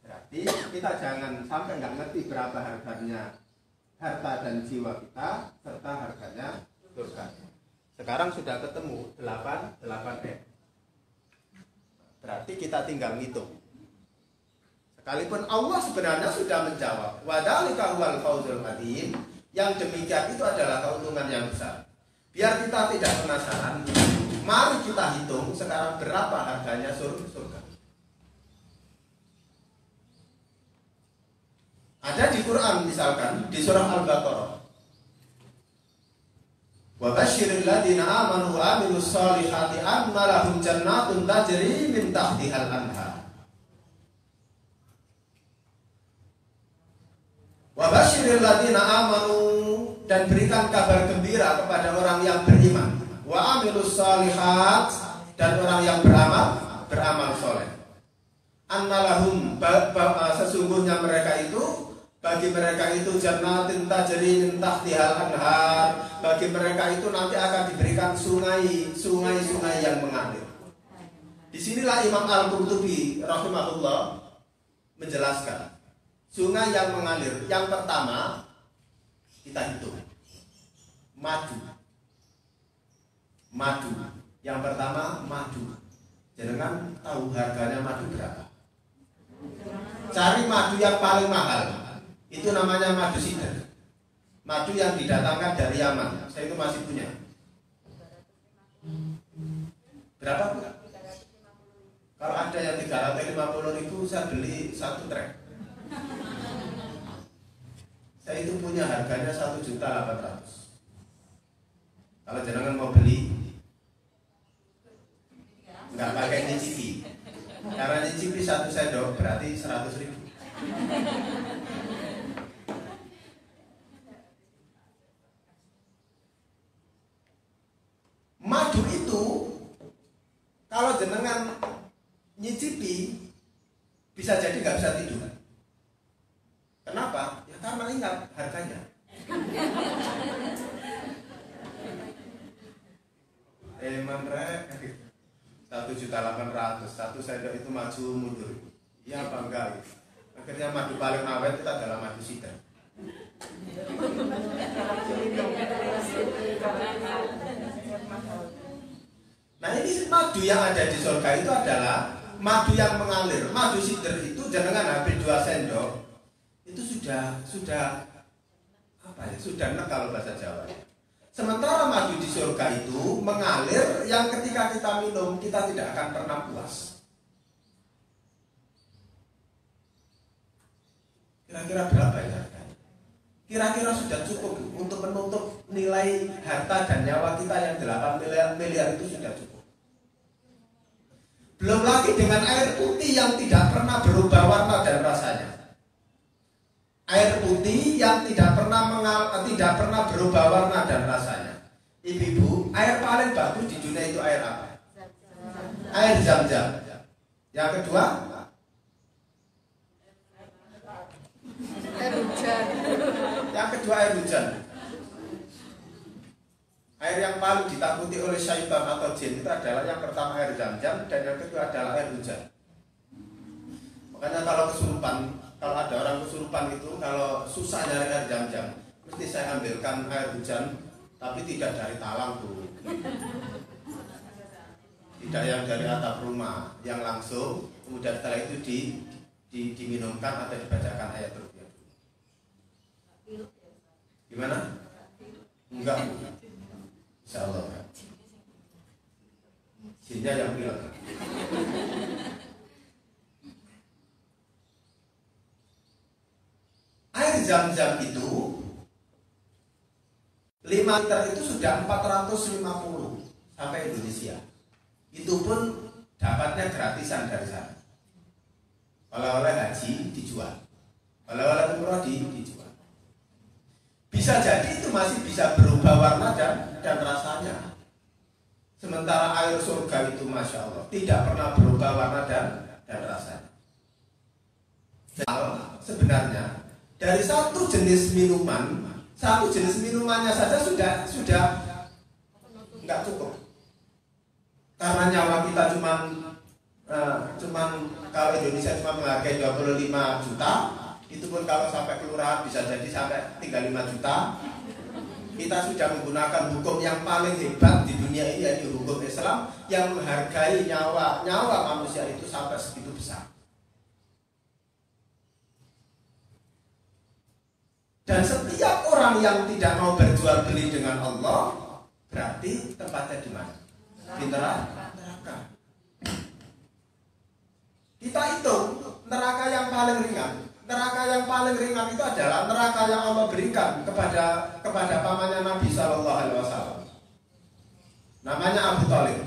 Berarti kita jangan sampai nggak ngerti berapa harganya harta dan jiwa kita serta harganya surga. Sekarang sudah ketemu 8M. Berarti kita tinggal ngitung. Sekalipun Allah sebenarnya sudah menjawab, wadzalika huwal fawzul adzim, yang demikian itu adalah keuntungan yang besar. Biar kita tidak penasaran, mari kita hitung sekarang berapa harganya surga. Ada di Quran misalkan di surah Al-Baqarah. Wa basyiril ladzina amanu wa amilus solihati anna lahum jannatun tajri min tahtihal anhar. Wa basyiril ladzina amanu, dan berikan kabar gembira kepada orang yang beriman. Wa amilus solihat, dan orang yang beramal soleh. Anna lahum, sesungguhnya mereka itu, bagi mereka itu jannatin tajri min tahtihal anhar, bagi mereka itu nanti akan diberikan sungai-sungai yang mengalir. Disinilah Imam Al-Qurtubi rahimahullah menjelaskan sungai yang mengalir. Yang pertama kita hitung madu. Yang pertama madu. Jangan tahu harganya madu berapa. Cari madu yang paling mahal. Itu namanya madu sidr. Madu yang didatangkan dari Yaman. Saya itu masih punya. Berapa Bu? Kalau ada yang 350.000 saya beli 1 trek. Saya itu punya harganya 1.800.000. Kalau jenengan mau beli, nggak pakai nyicipi. Karena nyicipi 1 sendok berarti 100.000. Madu itu kalau jenengan nyicipi bisa jadi nggak bisa tidur. Kenapa? Ya karena ingat harganya. Emang rek 1.800.000 1 sendok itu maju mundur. Iya apa enggak? Akhirnya madu paling awet itu adalah madu sidr. Nah ini madu yang ada di surga itu adalah madu yang mengalir. Madu sidr itu jangan habis 2 sendok itu sudah apa ya? Sudah enak kalau bahasa Jawa. Sementara madu di surga itu mengalir yang ketika kita minum kita tidak akan pernah puas. Kira-kira berapa ya harganya? Kira-kira sudah cukup untuk menutup nilai harta dan nyawa kita yang 8 miliar itu sudah cukup. Belum lagi dengan air putih yang tidak pernah berubah warna dan rasanya. Air putih yang tidak pernah berubah warna dan rasanya. Ibu-ibu, air paling bagus di dunia itu air apa? Air Zam-Zam. Yang kedua, air hujan. Yang kedua air hujan. Air yang paling ditakuti oleh syaitan atau jin itu adalah yang pertama air Zam-Zam dan yang kedua adalah air hujan. Makanya kalau kesurupan, kalau ada orang kesurupan itu, kalau susah nyari air Zam-Zam, mesti saya ambilkan air hujan, tapi tidak dari talang tuh. Tidak yang dari atap rumah, yang langsung kemudian setelah itu diminumkan atau dibacakan ayat rupiah. Gimana? Enggak. Insyaallah. Jinnya yang bilang. Air Zam-Zam itu 5 liter itu sudah 450 sampai Indonesia. Itu pun dapatnya gratisan dari sana. oleh-oleh haji dijual, oleh-oleh umroh dijual. Bisa jadi itu masih bisa berubah warna dan rasanya. Sementara air surga itu Masya Allah tidak pernah berubah warna dan rasanya. Sebenarnya dari satu jenis minumannya saja sudah nggak cukup. Karena nyawa kita cuman kalau Indonesia cuma menghargai 25 juta, itu pun kalau sampai kelurahan bisa jadi sampai 35 juta. Kita sudah menggunakan hukum yang paling hebat di dunia ini, yaitu hukum Islam yang menghargai nyawa manusia itu sampai segitu besar. Dan setiap orang yang tidak mau berjual beli dengan Allah, berarti tempatnya di mana? Di neraka. Kita hitung neraka yang paling ringan. Neraka yang paling ringan itu adalah neraka yang Allah berikan kepada pamannya Nabi Shallallahu Alaihi Wasallam. Namanya Abu Thalib.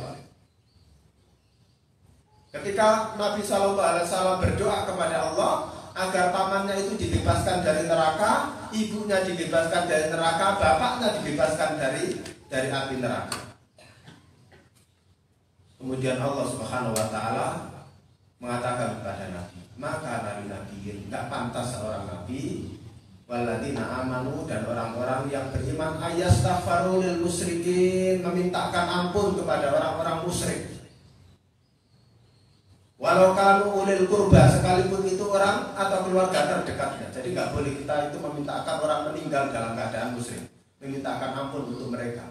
Ketika Nabi Shallallahu Alaihi Wasallam berdoa kepada Allah agar pamannya itu dibebaskan dari neraka, ibunya dibebaskan dari neraka, bapaknya dibebaskan dari api neraka. Kemudian Allah Subhanahu Wa Taala mengatakan kepada Nabi, maka nabi nggak pantas seorang nabi waladina amanu dan orang-orang yang beriman ayastaghfaru lil musyrikin, memintakan ampun kepada orang-orang musyrik. Walau kanu ulil kurba, sekalipun itu orang atau keluarga terdekatnya. Jadi nggak boleh kita itu memintakan orang meninggal dalam keadaan musyrik, memintakan ampun untuk mereka.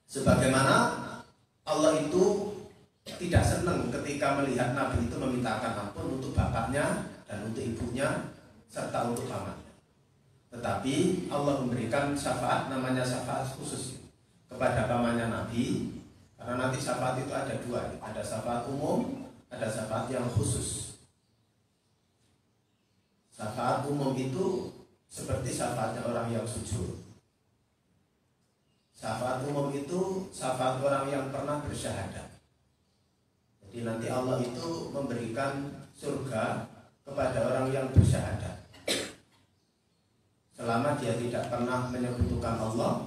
Sebagaimana Allah itu tidak senang ketika melihat Nabi itu memintakan ampun untuk bapaknya dan untuk ibunya serta untuk pamannya. Tetapi Allah memberikan syafaat, namanya syafaat khusus kepada pamannya Nabi. Karena nanti syafaat itu ada dua, ada syafaat umum, ada syafaat yang khusus. Syafaat umum itu seperti syafaatnya orang yang sujud. Syafaat umum itu syafaat orang yang pernah bersyahadat. Jadi nanti Allah itu memberikan surga kepada orang yang bersyahadat. Selama dia tidak pernah menyekutukan Allah,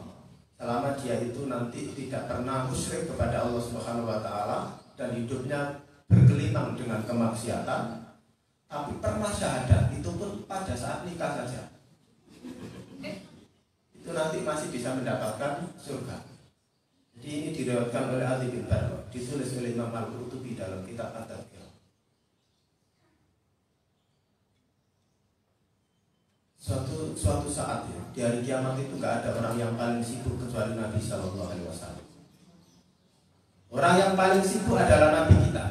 selama dia itu nanti tidak pernah musyrik kepada Allah Subhanahu Wa Taala dan hidupnya bergelimang dengan kemaksiatan, tapi pernah syahadat, itu pun pada saat nikah saja, itu nanti masih bisa mendapatkan surga. Jadi ini diriwayatkan oleh Ali bin Barra, ditulis oleh Imam Al-Qurtubi dalam kitab At-Tadhkirah. Suatu saat ya, di hari kiamat itu nggak ada orang yang paling sibuk kecuali Nabi Shallallahu Alaihi Wasallam. Orang yang paling sibuk adalah Nabi kita.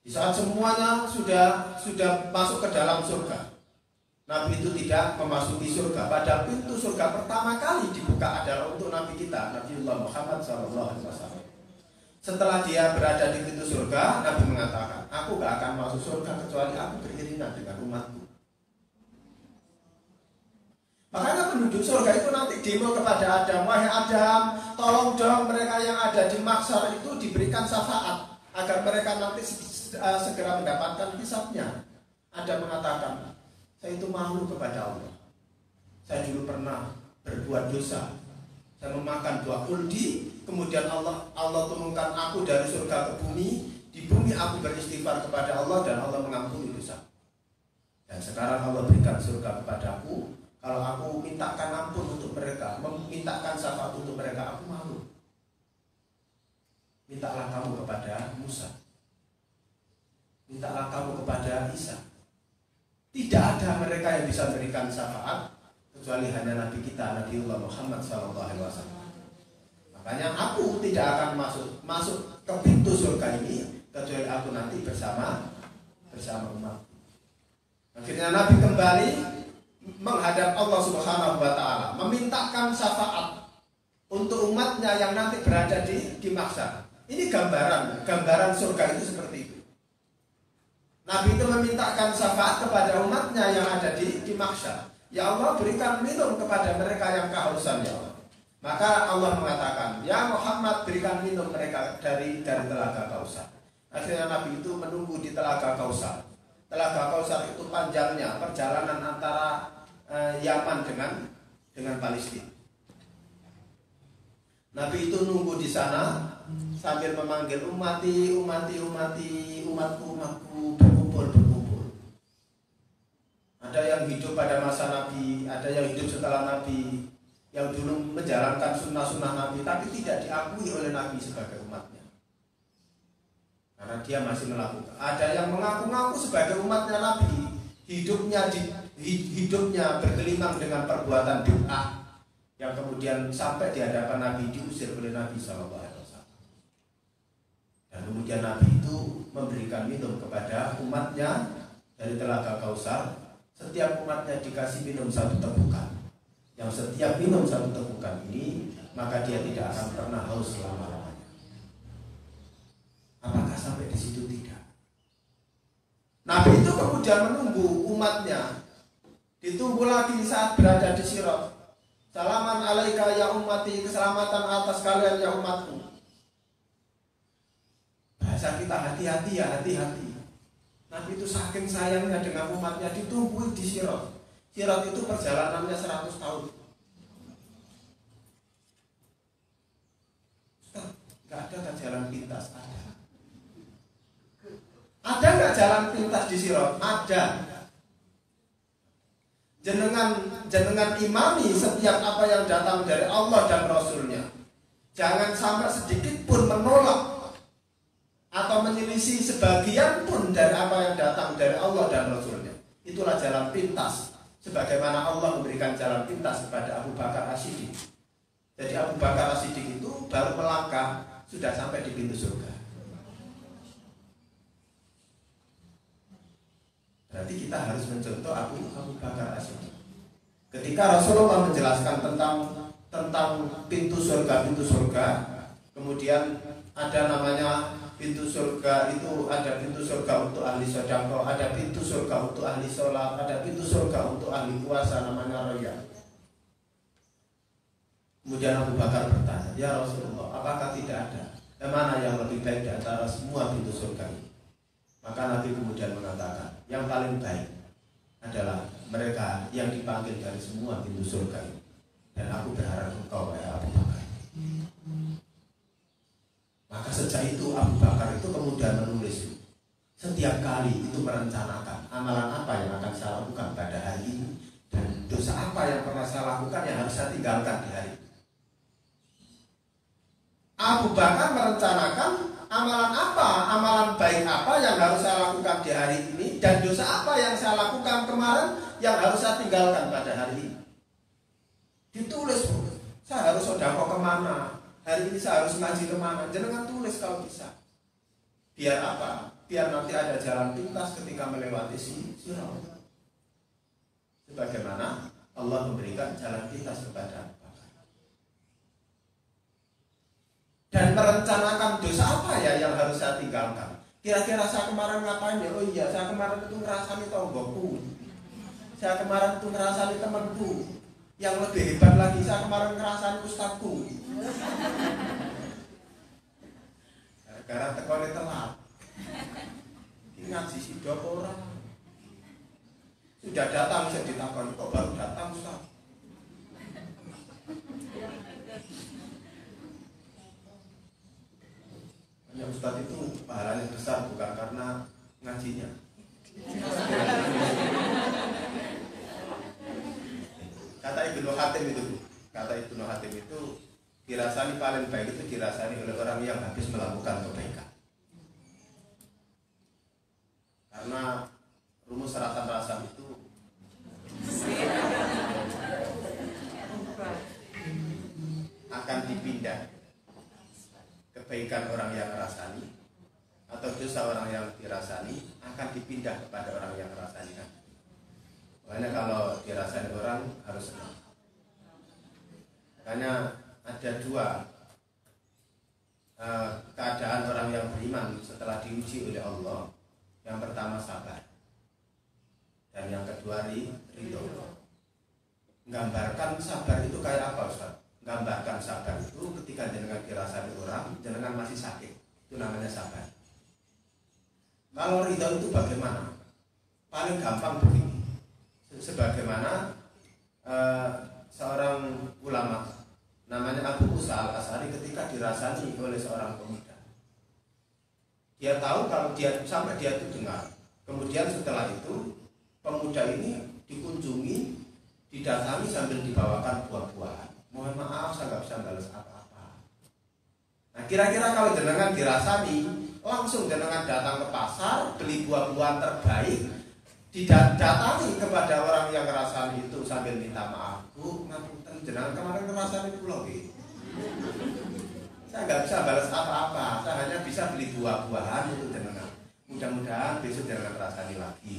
Di saat semuanya sudah masuk ke dalam surga, Nabi itu tidak memasuki surga. Pada pintu surga pertama kali dibuka adalah untuk Nabi kita, Nabiullah Muhammad SAW. Setelah dia berada di pintu surga, Nabi mengatakan, aku gak akan masuk surga kecuali aku beriringan dengan umatku. Makanya penduduk surga itu nanti demo kepada Adam, wahai Adam, tolong dong mereka yang ada di mahsyar itu diberikan syafaat agar mereka nanti segera mendapatkan hisabnya. Adam mengatakan, saya itu malu kepada Allah. Saya dulu pernah berbuat dosa. Saya memakan buah kuldi, kemudian Allah turunkan aku dari surga ke bumi. Di bumi aku beristighfar kepada Allah dan Allah mengampuni dosa. Dan sekarang Allah berikan surga kepadaku. Kalau aku mintakan ampun untuk mereka, memintakan syafaat untuk mereka, aku malu. Mintalah kamu kepada Musa. Mintalah kamu kepada Isa. Tidak ada mereka yang bisa memberikan syafaat kecuali hanya Nabi kita, Nabiullah Muhammad SAW. Makanya aku tidak akan masuk ke pintu surga ini kecuali aku nanti bersama umat. Akhirnya Nabi kembali menghadap Allah Subhanahu Wa Taala, memintakan syafaat untuk umatnya yang nanti berada di mahsyar. Ini gambaran surga itu seperti itu. Nabi itu memintakan syafaat kepada umatnya yang ada di mahsyar. Ya Allah, berikan minum kepada mereka yang kehausan, ya Allah. Maka Allah mengatakan, ya Muhammad, berikan minum mereka dari telaga Kausar. Akhirnya Nabi itu menunggu di Telaga Kausar. Telaga Kausar itu panjangnya perjalanan antara Yaman dengan Palestina. Nabi itu nunggu di sana sambil memanggil umatku, berkumpul. Ada yang hidup pada masa Nabi, ada yang hidup setelah Nabi, yang dulu menjalankan sunnah-sunnah Nabi, tapi tidak diakui oleh Nabi sebagai umatnya. Karena dia masih melakukan. Ada yang mengaku-ngaku sebagai umatnya Nabi, hidupnya bergelimang dengan perbuatan bid'ah, yang kemudian sampai di hadapan Nabi diusir oleh Nabi SAW. Dan kemudian Nabi itu memberikan minum kepada umatnya dari Telaga Kausar. Setiap umatnya dikasih minum satu tegukan. Yang setiap minum satu tegukan ini, maka dia tidak akan pernah haus selama-lamanya. Apakah sampai di situ? Tidak. Nabi itu kemudian menunggu umatnya. Ditunggu lagi saat berada di Sirat. Salaman alaika ya ummati, keselamatan atas kalian ya umatku. Bahasa kita hati-hati ya, hati-hati. Nabi itu saking sayangnya dengan umatnya, ditunggu di Sirat. Sirat itu perjalanannya 100 tahun. Gak ada kan jalan pintas? Ada nggak jalan pintas di Sirat? Ada. Jenengan imami setiap apa yang datang dari Allah dan Rasulnya. Jangan sampai sedikit pun menolak atau menyelisih sebagian pun dari apa yang datang dari Allah dan Rasulnya. Itulah jalan pintas. Sebagaimana Allah memberikan jalan pintas kepada Abu Bakar As-Siddiq. Jadi Abu Bakar As-Siddiq itu baru melangkah sudah sampai di pintu surga. Berarti kita harus mencontoh Abu Bakar As-Siddiq. Ketika Rasulullah menjelaskan tentang pintu surga, kemudian ada namanya pintu surga itu, ada pintu surga untuk ahli sedekah, ada pintu surga untuk ahli sholat, ada pintu surga untuk ahli puasa, namanya Rayyan. Kemudian Abu Bakar bertanya, ya Rasulullah, apakah tidak ada mana yang lebih baik di antara semua pintu surga ini? Maka Nabi kemudian mengatakan, yang paling baik adalah mereka yang dipanggil dari semua pintu surga ini. Dan aku berharap engkau ya Abu Bakar. Maka sejak itu Abu Bakar itu kemudian menulis, setiap kali itu merencanakan amalan apa yang akan saya lakukan pada hari ini, dan dosa apa yang pernah saya lakukan yang harus saya tinggalkan di hari ini. Abu Bakar merencanakan amalan baik apa yang harus saya lakukan di hari ini, dan dosa apa yang saya lakukan kemarin yang harus saya tinggalkan pada hari ini. Ditulis, saya harus sedekah kemana, hari ini saya harus ngaji kemana, jangan tulis kalau bisa. Biar apa? Biar nanti ada jalan pintas ketika melewati Sirat. Sebagaimana Allah memberikan jalan pintas kepada Abu Bakar. Dan merencanakan dosa apa ya yang harus saya tinggalkan. Kira-kira saya kemarin ngapain ya? Oh iya, saya kemarin itu ngerasani tonggokku. Saya kemarin itu ngerasani temanku. Yang lebih hebat lagi, saya kemarin ngerasani ustadku. Gara-gara tekone telat. Ingat sisi dua orang. Sudah datang, saya ditakoni, kok baru datang Ustaz? Hanya Ustaz itu pahalanya besar bukan karena ngajinya. Kata Ibnu Hatim itu dirasani paling baik itu dirasani oleh orang yang habis melakukan kebaikan. Karena rumus rasan-rasan itu akan dipindah. Kebaikan orang yang rasani atau dosa orang yang dirasani akan dipindah kepada orang yang rasani. Makanya kalau dirasani orang harus senang. Makanya ada dua keadaan orang yang beriman setelah diuji oleh Allah. Yang pertama sabar, dan yang kedua ridho. Gambarkan sabar itu kayak apa Ustaz? Gambarkan sabar itu ketika jenengan dirasani orang, jenengan masih sakit, itu namanya sabar. Kalau ridho itu bagaimana? Paling gampang begini. Sebagaimana seorang ulama namanya Abu Musa al-Asy'ari ketika dirasani oleh seorang pemuda. Dia tahu kalau dia sampai dia itu dengar. Kemudian setelah itu pemuda ini dikunjungi, didatangi sambil dibawakan buah-buahan. Mohon maaf saya nggak bisa balas apa-apa. Nah kira-kira kalau jenengan dirasani, langsung jenengan datang ke pasar beli buah-buahan terbaik, didatangi kepada orang yang ngerasani itu sambil minta maaf. Bu, ngapunten jenengan kemarin ngerasani pulau gitu. Saya nggak bisa balas apa-apa, saya hanya bisa beli buah-buahan untuk jenengan. Mudah-mudahan besok jenengan ngerasani lagi.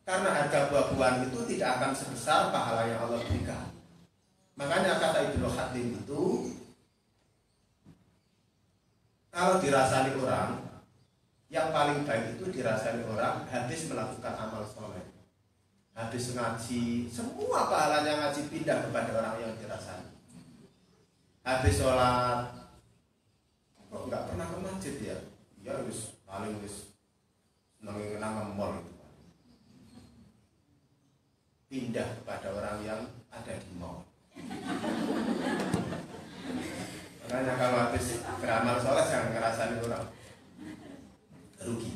Karena harga buah-buahan itu tidak akan sebesar pahala yang Allah berikan. Makanya kata Ibnu Khatim itu, kalau dirasani orang, yang paling baik itu dirasani orang habis melakukan amal soleh, habis ngaji, semua pahalanya ngaji pindah kepada orang yang dirasani. Habis sholat, kok nggak pernah ke masjid ya? Ya wis paling wis nang mall itu. Pindah kepada orang yang ada di mall. Makanya kalau habis beramal soleh jangan ngerasain orang rugi.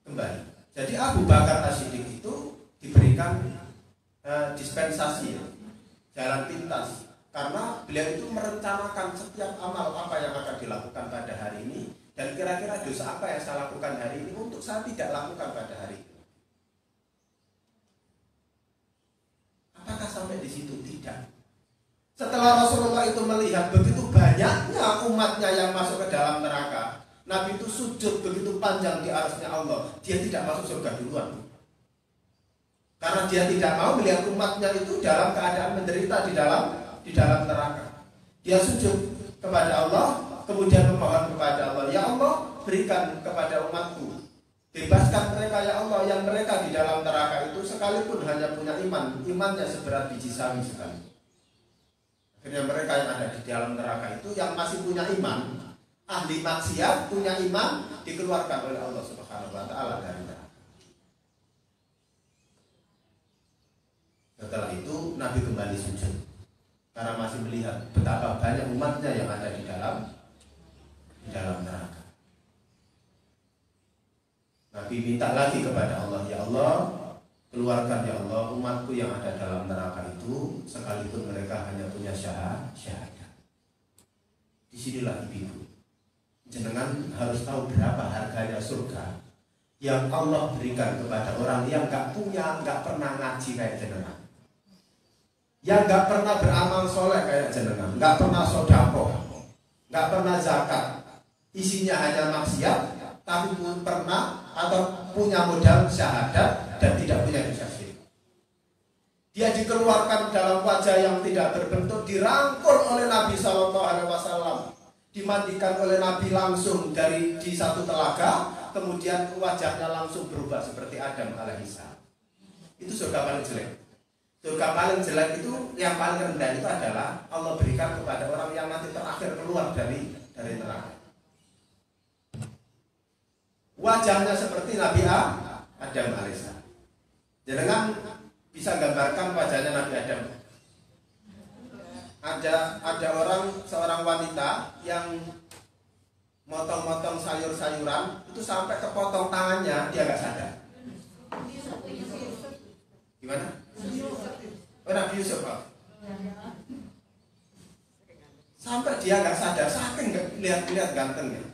Kembali. Jadi Abu Bakar As-Siddiq itu diberikan dispensasi, jalan pintas, karena beliau itu merencanakan setiap amal apa yang akan dilakukan pada hari ini. Dan kira-kira dosa apa yang saya lakukan hari ini untuk saya tidak lakukan pada hari ini. Apakah sampai di situ? Tidak. Setelah Rasulullah itu melihat begitu banyaknya umatnya yang masuk ke dalam neraka, Nabi itu sujud begitu panjang di arsy-Nya Allah, dia tidak masuk surga duluan. Karena dia tidak mau melihat umatnya itu dalam keadaan menderita di dalam neraka. Dia sujud kepada Allah, kemudian memohon kepada Allah, ya Allah berikan kepada umatku, bebaskan mereka ya Allah yang mereka di dalam neraka itu sekalipun hanya punya imannya seberat biji sawi sekali. Akhirnya mereka yang ada di dalam neraka itu yang masih punya iman, ahli maksiat punya iman, dikeluarkan oleh Allah Subhanahu wa taala dari neraka. Setelah itu Nabi kembali sujud karena masih melihat betapa banyak umatnya yang ada di dalam neraka. Nabi minta lagi kepada Allah, ya Allah keluarkan ya Allah umatku yang ada dalam neraka itu sekalipun mereka hanya punya syahadat. Disinilah ibu, jenengan harus tahu berapa harganya surga yang Allah berikan kepada orang yang gak punya, gak pernah ngaji kayak jenengan, yang gak pernah beramal soleh kayak jenengan, gak pernah sedekah, gak pernah zakat, isinya hanya maksiat, tapi pun pernah atau punya modal syahadat dan tidak punya dosa syirik. Dia dikeluarkan dalam wajah yang tidak berbentuk, dirangkul oleh Nabi SAW, dimandikan oleh Nabi langsung di satu telaga, kemudian wajahnya langsung berubah seperti Adam alaihissalam. Itu surga paling jelek. Surga paling jelek itu, yang paling rendah itu adalah Allah berikan kepada orang yang nanti terakhir keluar dari neraka. Wajahnya seperti Nabi Adam alaihissalam. Jangan bisa gambarkan wajahnya Nabi Adam. Ada seorang wanita yang motong-motong sayur-sayuran itu sampai kepotong tangannya, dia nggak sadar. Gimana? Oh, Nabi Yusuf, Pak. Sampai dia nggak sadar, saking lihat gantengnya.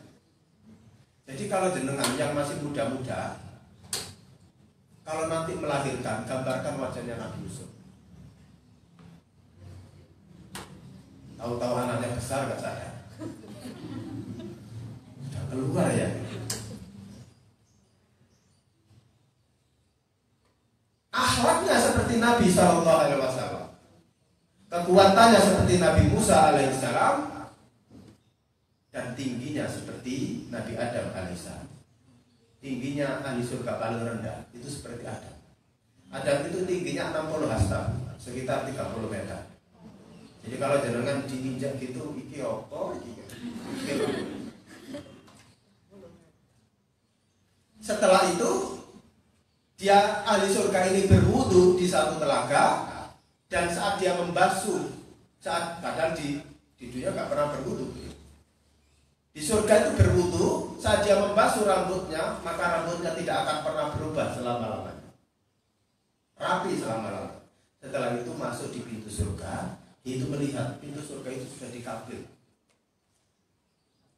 Jadi kalau jenengan yang masih muda-muda, kalau nanti melahirkan, gambarkan wajahnya Nabi Yusuf. Tahu-tahu anaknya besar nggak sadar, sudah keluar ya. Akhlaknya seperti Nabi SAW, kekuatannya seperti Nabi Musa alaihissalam, dan tingginya seperti Nabi Adam alaihissalam. Tingginya ahli surga paling rendah itu seperti Adam. Adam itu tingginya 60 hasta, sekitar 30 meter. Jadi kalau jenengan diinjak gitu, iki apa? Setelah itu dia ahli surga ini berwudu di satu telaga, dan saat dia membasuh, padahal di dunia nggak pernah berwudu. Di surga itu berwudu, saat dia membasuh rambutnya, maka rambutnya tidak akan pernah berubah selama-lamanya, rapi selama-lamanya. Setelah itu masuk di pintu surga, itu melihat pintu surga itu sudah dikabling.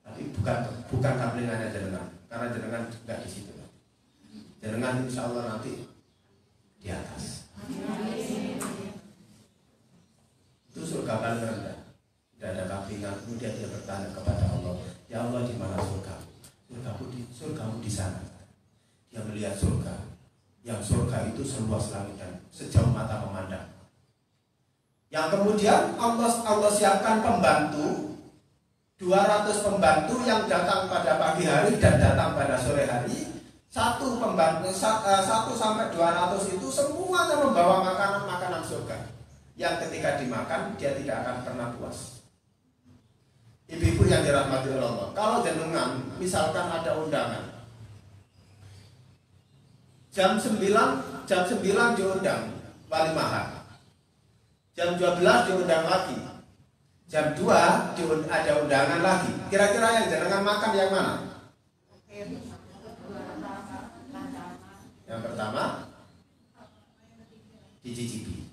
Tapi bukan kablingannya jenengan, karena jenengan nggak di situ. Jenengan insya Allah nanti di atas. Itu surga paling rendah, tidak ada kablingan. Kemudian dia bertanya kepada Allah, ya Allah, di mana surgamu? Surgamu di sana. Dia melihat surga, yang surga itu seluas langit dan sejauh mata memandang. Yang kemudian Allah siapkan pembantu, 200 pembantu yang datang pada pagi hari dan datang pada sore hari. Satu pembantu, 1 sampai 200 itu semuanya membawa makanan surga, yang ketika dimakan dia tidak akan pernah puas. Ibu-ibu yang dirahmati Allah, kalau jenengan misalkan ada undangan jam 9 diundang walimahan, jam 12 diundang lagi, jam 2 ada undangan lagi. Kira-kira yang jenengan makan yang mana? Yang pertama dicicipi.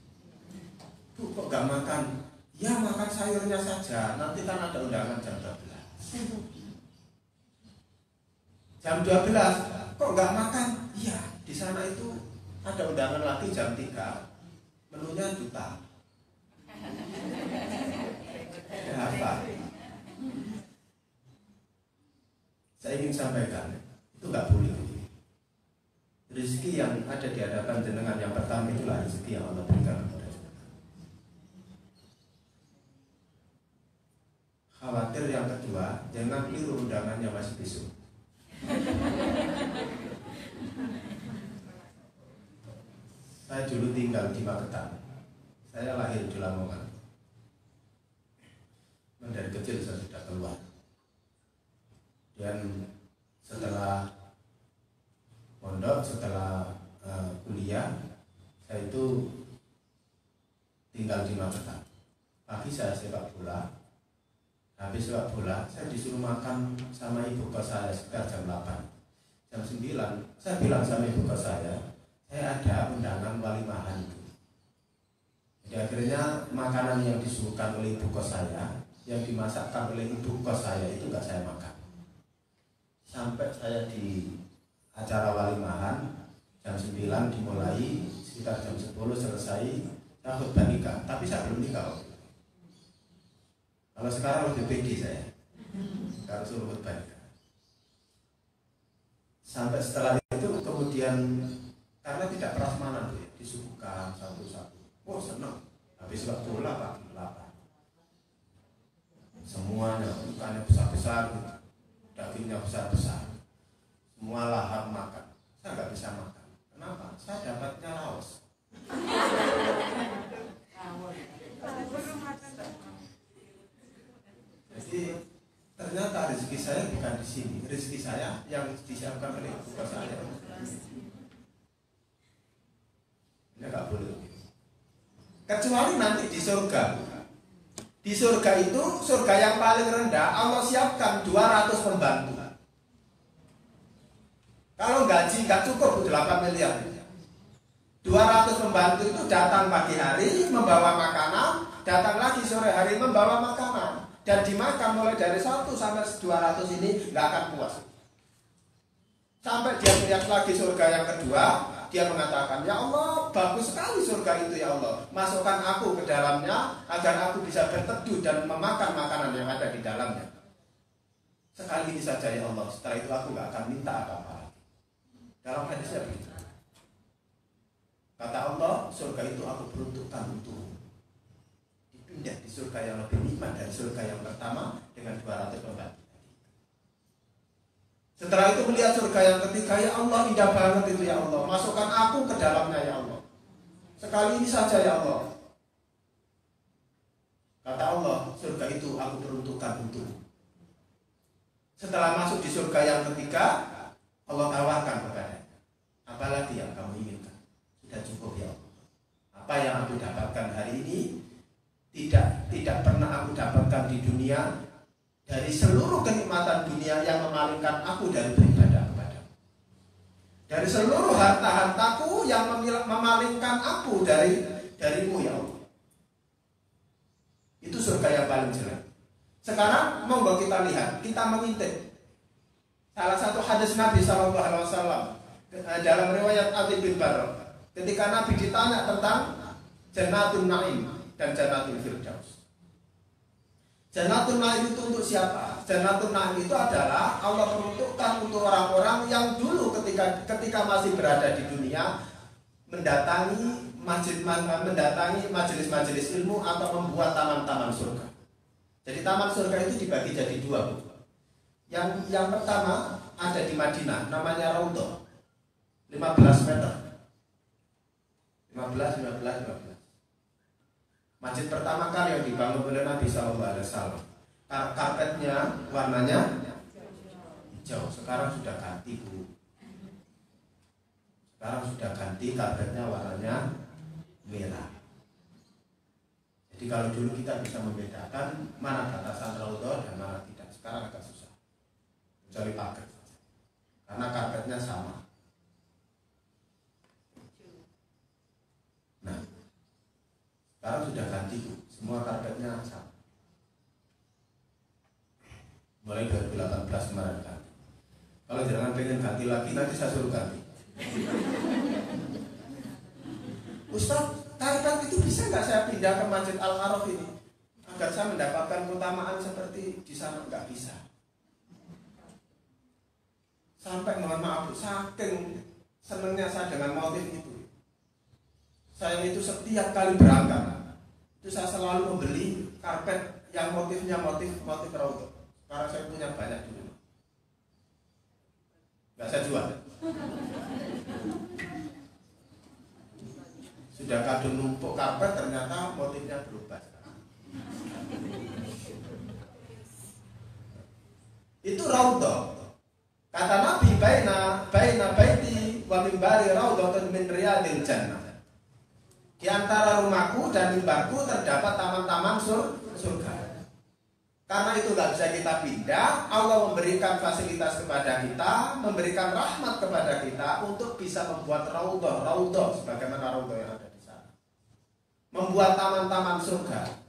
Bu, kok gak makan? Ya makan sayurnya saja, nanti kan ada undangan jam 12. Jam 12, kok gak makan? Iya, di sana itu ada undangan lagi jam 3. Menunya juta. Ya apa? Saya ingin sampaikan, itu gak boleh. Rezeki yang ada di hadapan jenengan yang pertama itulah rezeki yang Allah berikan kepada jenengan. Khawatir yang kedua, jangan keliru undangannya masih besok. Saya dulu tinggal di Magetan. Saya lahir di Lamongan. Dari kecil saya sudah keluar. Dan setelah pondok, setelah kuliah, saya itu tinggal di Magetan. Pagi saya sepak bola. Habis sepak bola, saya disuruh makan sama ibu kos saya sekitar jam 8. Jam 9, saya bilang sama ibu kos saya ada undangan walimahan itu. Jadi akhirnya makanan yang disuguhkan oleh ibu kos saya, yang dimasakkan oleh ibu kos saya itu nggak saya makan. Sampai saya di acara walimahan jam 9 dimulai, sekitar jam 10 selesai, saya khutbah nikah, tapi saya belum nikah. Kalau sekarang lebih pede saya, kalau suruh khutbah nikah. Sampai setelah itu kemudian karena tidak prasmanan disuguhkan satu-satu. Oh senang, habis sepak bola Pak, lapar. Semuanya ikannya besar-besar, dagingnya besar-besar. Semua lahap makan. Saya nggak bisa makan. Kenapa? Saya dapatnya laos. Jadi ternyata rezeki saya bukan di sini. Rezeki saya yang disiapkan oleh ibu saya. Ini nggak boleh. Kecuali nanti di surga. Di surga itu, surga yang paling rendah, Allah siapkan 200 pembantu. Kalau gaji nggak cukup 8 miliar. 200 pembantu itu datang pagi hari membawa makanan, datang lagi sore hari membawa makanan, dan dimakan mulai dari 1 sampai 200 ini nggak akan puas. Sampai dia melihat lagi surga yang kedua, dia mengatakan, ya Allah, bagus sekali surga itu ya Allah. Masukkan aku ke dalamnya agar aku bisa berteduh dan memakan makanan yang ada di dalamnya. Sekali ini saja ya Allah, setelah itu aku nggak akan minta apa-apa. Dalam hadisnya begitu. Kata Allah, surga itu aku peruntukkan untuk dipindah di surga yang lebih nikmat dari surga yang pertama dengan 200 pembantu. Setelah itu melihat surga yang ketiga, ya Allah, indah banget itu ya Allah. Masukkan aku ke dalamnya ya Allah. Sekali ini saja ya Allah. Kata Allah, surga itu aku peruntukkan untukmu. Setelah masuk di surga yang ketiga, Allah tawarkan kepadanya, apalagi yang kamu inginkan? Sudah cukup ya Allah. Apa yang aku dapatkan hari ini tidak pernah aku dapatkan di dunia. Dari seluruh kenikmatan dunia yang memalingkan aku dari beribadah kepadamu. Dari seluruh harta-hartaku yang memalingkan aku darimu ya Allah. Itu surga yang paling jelek. Sekarang monggo kita lihat, kita mengintip salah satu hadis Nabi SAW dalam riwayat Atib bin Barrah. Ketika Nabi ditanya tentang Jannatul Naim dan Jannatul Firdaus. Jannatul Naim itu untuk siapa? Jannatul Naim itu adalah Allah peruntukkan untuk orang-orang yang dulu ketika masih berada di dunia mendatangi majelis-majelis ilmu atau membuat taman-taman surga. Jadi taman surga itu dibagi jadi dua, Bu. Yang pertama ada di Madinah, namanya Raudhah. 15 meter. 15. Masjid pertama kali yang dibangun oleh Nabi SAW. Karpetnya warnanya hijau. Sekarang sudah ganti, Bu. Sekarang sudah ganti, karpetnya warnanya merah. Jadi kalau dulu kita bisa membedakan mana batasan Raudhah dan mana tidak. Sekarang agak susah. Mencari paket. Karena karpetnya sama. Nah, sekarang sudah ganti, Bu. Semua karpetnya sama. Mulai 2018 kemarin ganti. Kalau jangan pengen ganti lagi, nanti saya suruh ganti. Ustaz, karpet itu bisa nggak saya pindah ke Masjid Al-Araf ini agar saya mendapatkan keutamaan seperti di sana? Nggak bisa. Sampai mohon maaf, Bu, saking senangnya saya dengan motif itu. Saya itu setiap kali berangkat itu saya selalu membeli karpet yang motifnya motif Raudhah. Karena saya punya banyak di rumah. Nggak saya jual. Sudah kadung numpuk karpet, ternyata motifnya berubah. Itu Raudhah. Kata Nabi, baina baiti wa mimbari raudhatun min riyadil jannah. Di antara rumahku dan mimbarku terdapat taman-taman surga. Karena itu nggak bisa kita pindah. Allah memberikan fasilitas kepada kita, memberikan rahmat kepada kita untuk bisa membuat raudhah sebagaimana raudhah yang ada di sana. Membuat taman-taman surga.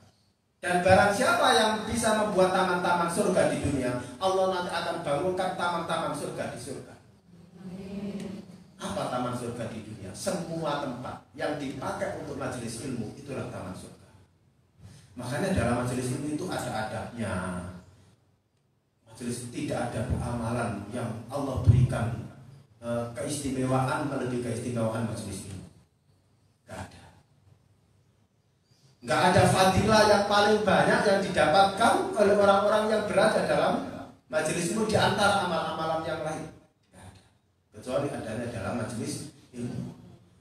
Dan barang siapa yang bisa membuat taman-taman surga di dunia, Allah nanti akan bangunkan taman-taman surga di surga. Apa taman surga di dunia? Semua tempat yang dipakai untuk majelis ilmu itulah taman surga. Makanya dalam majelis ilmu itu ada adabnya. Majelis tidak ada amalan yang Allah berikan keistimewaan melebihi keistimewaan majelis ilmu. Tidak ada. Nggak ada fadilah yang paling banyak yang didapatkan oleh orang-orang yang berada dalam majelis ilmu di antara amal-amalan yang lain. Nggak ada. Kecuali adanya dalam majelis ilmu.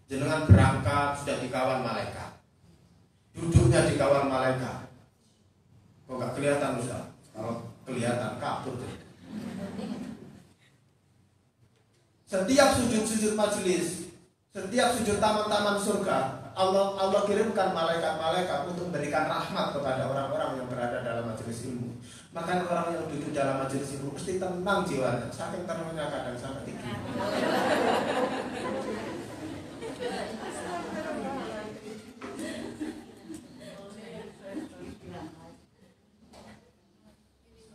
Jenengan berangkat sudah dikawal malaikat. Duduknya dikawal malaikat. Kok nggak kelihatan, Ustaz? Kalau kelihatan kabur. Setiap sujud-sujud majelis, setiap sujud taman-taman surga, Allah kirimkan malaikat-malaikat untuk memberikan rahmat kepada orang-orang yang berada dalam majelis ilmu. Maka orang yang duduk dalam majelis ilmu mesti tenang jiwanya, saking tenangnya kadang sampai tidur.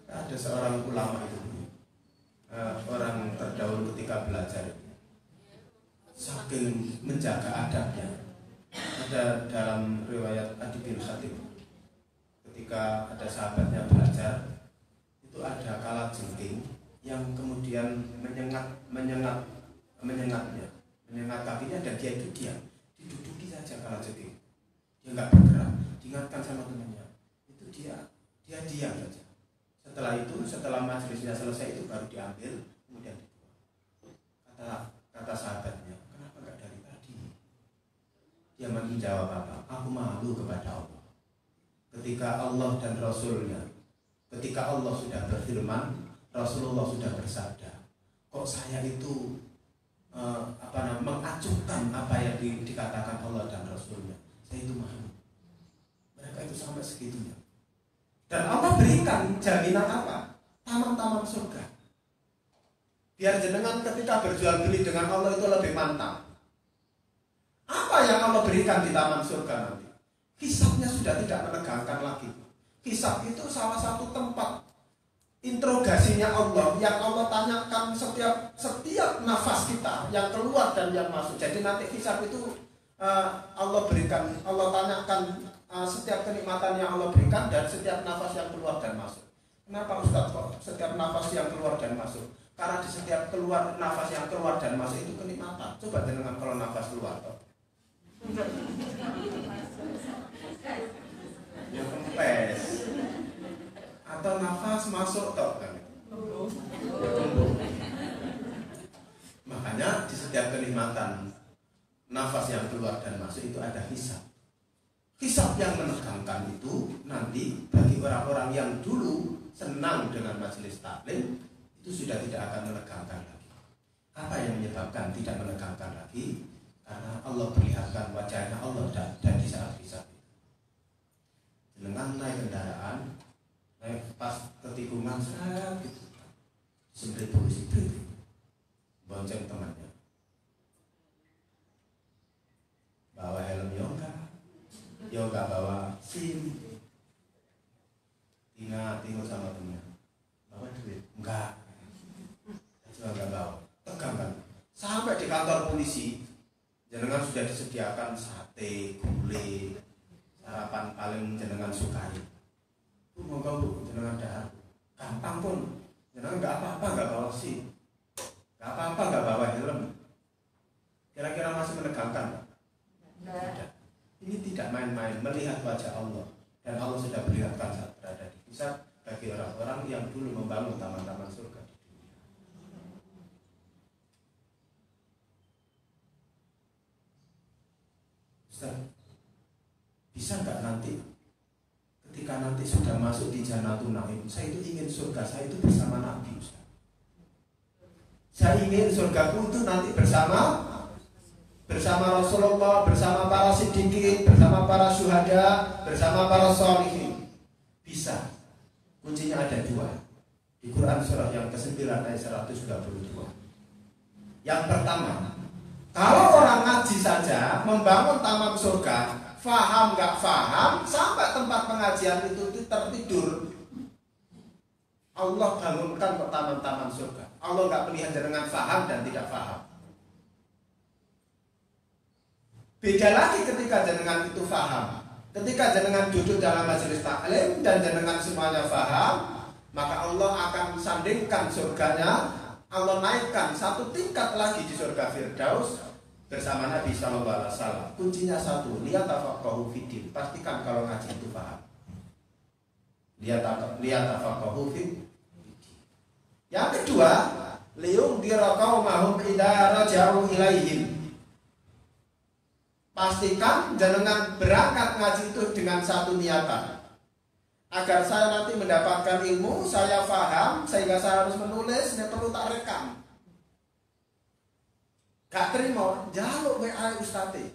Ada seorang ulama itu, orang terdahulu ketika belajar, saking menjaga adabnya. Ada dalam riwayat Adi bin Khatib, ketika ada sahabatnya belajar, itu ada kalajengking yang kemudian menyengat kakinya, dan dia itu diam, diduduki saja kalajengking, dia nggak bergerak, diingatkan sama temannya, itu dia diam saja. Setelah itu, setelah majelisnya selesai itu baru diambil, kemudian dibuang. Kata sahabatnya, kenapa nggak dari tadi? Dia menjawab apa? Aku malu kepada Allah. ketika Allah dan Rasulnya, ketika Allah sudah berfirman, Rasulullah sudah bersabda, kok saya itu mengacuhkan apa yang dikatakan Allah dan Rasulnya, saya itu malu. Mereka itu sampai segitunya. Dan Allah berikan jaminan apa? Taman-taman surga. Biar jenengan ketika berjual beli dengan Allah itu lebih mantap. Apa yang Allah berikan di taman surga nanti? Hisabnya sudah tidak menegangkan lagi. Hisab itu salah satu tempat interogasinya Allah, yang Allah tanyakan setiap nafas kita yang keluar dan yang masuk. Jadi nanti hisab itu Allah berikan, Allah tanyakan setiap kenikmatan yang Allah berikan dan setiap nafas yang keluar dan masuk. Kenapa Ustaz kok setiap nafas yang keluar dan masuk? Karena di setiap nafas yang keluar dan masuk itu kenikmatan. Coba dengan kalau nafas keluar toh. Ya kempes. Atau nafas masuk toh kan. Makanya di setiap kenikmatan nafas yang keluar dan masuk itu ada hisab. Hisab yang menegangkan itu nanti bagi orang-orang yang dulu senang dengan majelis taklim itu sudah tidak akan menegangkan lagi. Apa yang menyebabkan tidak menegangkan lagi? Karena Allah perlihatkan wajahnya Allah dan di saat hisab itu. Dengan naik kendaraan, naik pas ketikungan gitu, sembari polisi bonceng temannya, bawa helm yoga bawa SIM, tinggal sama temennya, bawa duit enggak, cuma enggak bawa, tegang kan, sampai di kantor polisi, jenengan sudah disediakan sate, gulai, sarapan paling jenengan sukai. Moga bu, jenengan dahar. Gampang pun, jenengan nggak apa-apa nggak bawa SIM, nggak apa-apa nggak bawa helm. Kira-kira masih menegangkan? Tidak. Ini tidak main-main melihat wajah Allah, dan Allah sudah perlihatkan saat berada di hisab bagi orang-orang yang dulu membangun taman-taman surga di dunia. Ustaz, bisa nggak nanti ketika nanti sudah masuk di Jannatul Naim, saya itu ingin surga saya itu bersama Nabi, Ustaz. Saya ingin surgaku itu nanti bersama Rasulullah, bersama para siddiqin, bersama para syuhada, bersama para sholihin. Bisa. Kuncinya ada dua. Di Quran surah yang ke-9 ayat 122. Yang pertama, kalau orang ngaji saja membangun taman surga, faham nggak faham, sampai tempat pengajian itu tertidur, Allah bangunkan ke taman-taman surga. Allah nggak melihat dengan faham dan tidak faham. Beda lagi ketika jenengan itu faham. Ketika jenengan duduk dalam majelis taklim dan jenengan semuanya faham, maka Allah akan sandingkan surganya, Allah naikkan satu tingkat lagi di surga Firdaus bersama Nabi Sallallahu Alaihi Wasallam. Kuncinya satu, lihat tafaqahu fiddin. Pastikan kalau ngaji itu paham. Lihat tafaqahu fiddin. Yang kedua, liung diraqaumahum idza raja'u ilaihim. Pastikan jenengan berangkat ngaji itu dengan satu niatan, agar saya nanti mendapatkan ilmu, saya faham, sehingga saya harus menulis, saya perlu tak rekam. Gak terima, jaluk WA Ustadz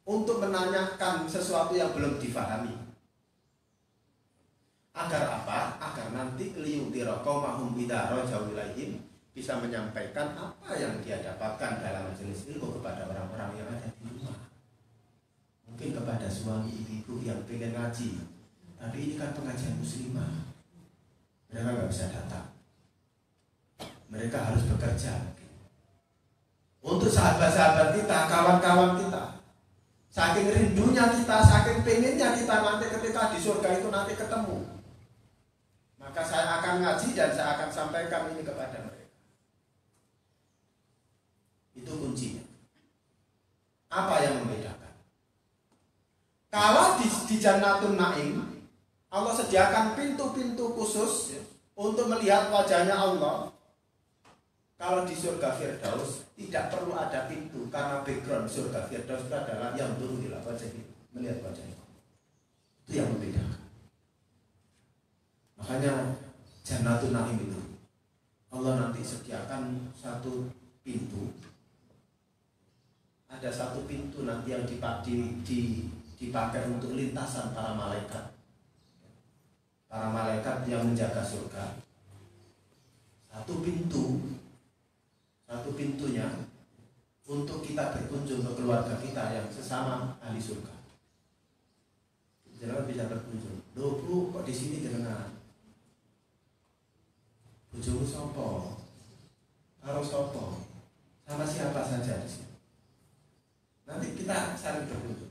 untuk menanyakan sesuatu yang belum difahami. Agar apa? Agar nanti liyudira qaumahum idza raja'u ilaihim, bisa menyampaikan apa yang dia dapatkan dalam majelis ilmu kepada orang-orang yang ada di rumah. Mungkin kepada suami ibu yang pengen ngaji, tapi ini kan pengajian muslimah, mereka nggak bisa datang, mereka harus bekerja. Untuk sahabat-sahabat kita, kawan-kawan kita, saking rindunya kita, saking pengennya kita nanti ketika di surga itu nanti ketemu, maka saya akan ngaji dan saya akan sampaikan ini kepada mereka. Itu kuncinya. Apa yang membedakan? Kalau di Jannatul Naim, Allah sediakan pintu-pintu khusus untuk melihat wajahnya Allah. Kalau di surga Firdaus tidak perlu ada pintu, karena background surga Firdaus itu adalah yang turun di wajah, melihat wajahnya. Itu yang membedakan. Makanya Jannatul Naim itu Allah nanti sediakan satu pintu. Ada satu pintu nanti yang dipakai untuk lintasan para malaikat. Para malaikat yang menjaga surga. Satu pintunya untuk kita berkunjung ke keluarga kita yang sesama ahli surga. Jenengan bisa berkunjung. Loh Bu, kok di sini jenengan? Bojomu sapa? Karo sapa? Sama siapa saja di sini. Nanti kita saling berkunjung.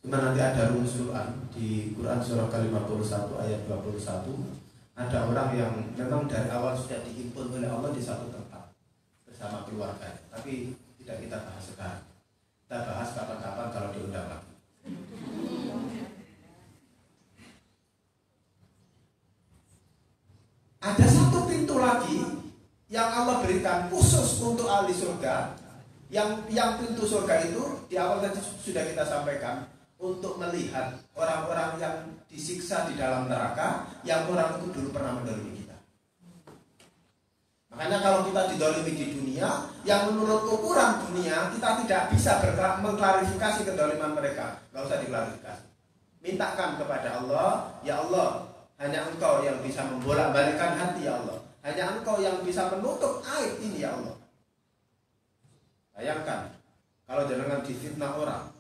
Cuma nanti ada rumusan di Quran surah ke-51 ayat 21. Ada orang yang memang dari awal sudah dihimpun oleh Allah di satu tempat bersama keluarga. Tapi tidak kita bahas sekarang. Kita bahas kapan-kapan kalau diundang lagi. Ada satu pintu lagi yang Allah berikan khusus untuk ahli surga. Yang pintu surga itu di awal tadi sudah kita sampaikan untuk melihat orang-orang yang disiksa di dalam neraka, yang orang itu dulu pernah mendolimi kita. Makanya kalau kita didolimi di dunia, yang menurut ukuran dunia kita tidak bisa mengklarifikasi kedoliman mereka. Gak usah diklarifikasi. Mintakan kepada Allah, ya Allah, hanya Engkau yang bisa membolak-balikkan hati, ya Allah. Hanya Engkau yang bisa menutup aib ini, ya Allah. Bayangkan kalau jenengan difitnah orang,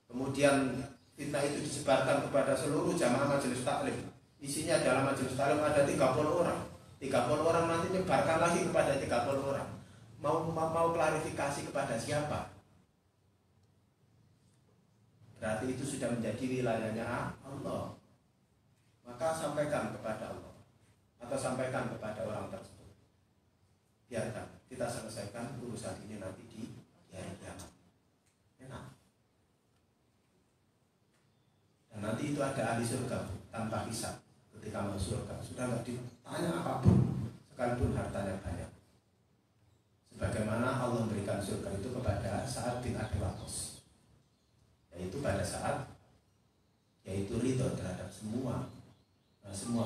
kemudian fitnah itu disebarkan kepada seluruh jamaah majelis taklim. Isinya dalam majelis taklim ada 30 orang. 30 orang nanti nyebarkan lagi kepada 30 orang. Mau klarifikasi kepada siapa? Berarti itu sudah menjadi wilayahnya Allah. Maka sampaikan kepada Allah atau sampaikan kepada orang tersebut. Biarkan kita selesaikan urusan ini nanti di hari kiamat. Enak. Dan nanti itu ada ahli surga tanpa hisab. Ketika masuk surga sudah nggak ditanya apapun, sekalipun hartanya banyak. Sebagaimana Allah memberikan surga itu kepada Sa'ad bin Abi Waqqas, yaitu pada saat yaitu ridho terhadap semua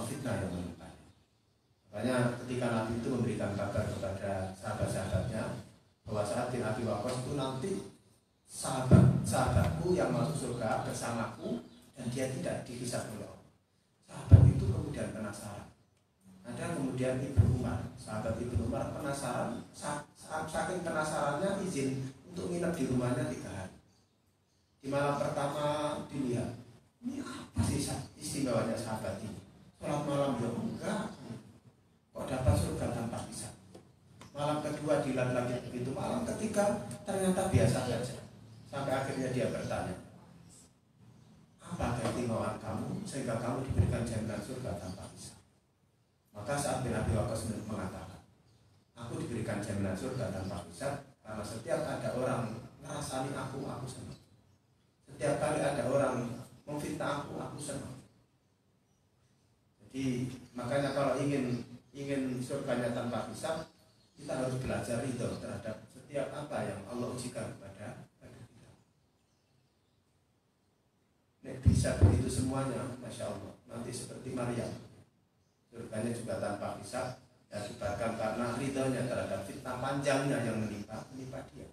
fitnah yang menimpa. Makanya ketika Nabi itu memberikan kabar kepada sahabat-sahabatnya bahwa Sa'ad bin Abi Waqqas itu nanti sahabatku yang masuk surga bersamaku dan dia tidak dihisab oleh Allah. Sahabat itu kemudian penasaran. Ada kemudian Ibnu Umar, sahabat Ibnu Umar penasaran, saking penasarannya izin untuk nginep di rumahnya 3 hari. Di malam pertama dilihat, ini apa sih istimewanya sahabat ini? Sholat malam ya enggak, kok dapat surga tanpa hisab. Malam kedua dilihat lagi begitu, malam ketiga ternyata biasa saja. Sampai akhirnya dia bertanya, apa keistimewaan kamu sehingga kamu diberikan jaminan surga tanpa hisab? Maka Sa'ad bin Abi Waqqas mengatakan, aku diberikan jaminan surga tanpa hisab karena setiap ada orang ngerasani aku senang. Setiap kali ada orang memfitnah aku senang. Jadi makanya kalau ingin surganya tanpa hisab, kita harus belajar ridho terhadap setiap apa yang Allah ujikan kepada kita. Nek bisa begitu semuanya, Masya Allah, nanti seperti Maryam, surganya juga tanpa hisab, dan disebabkan karena ridhonya terhadap fitnah panjangnya yang menimpa dia.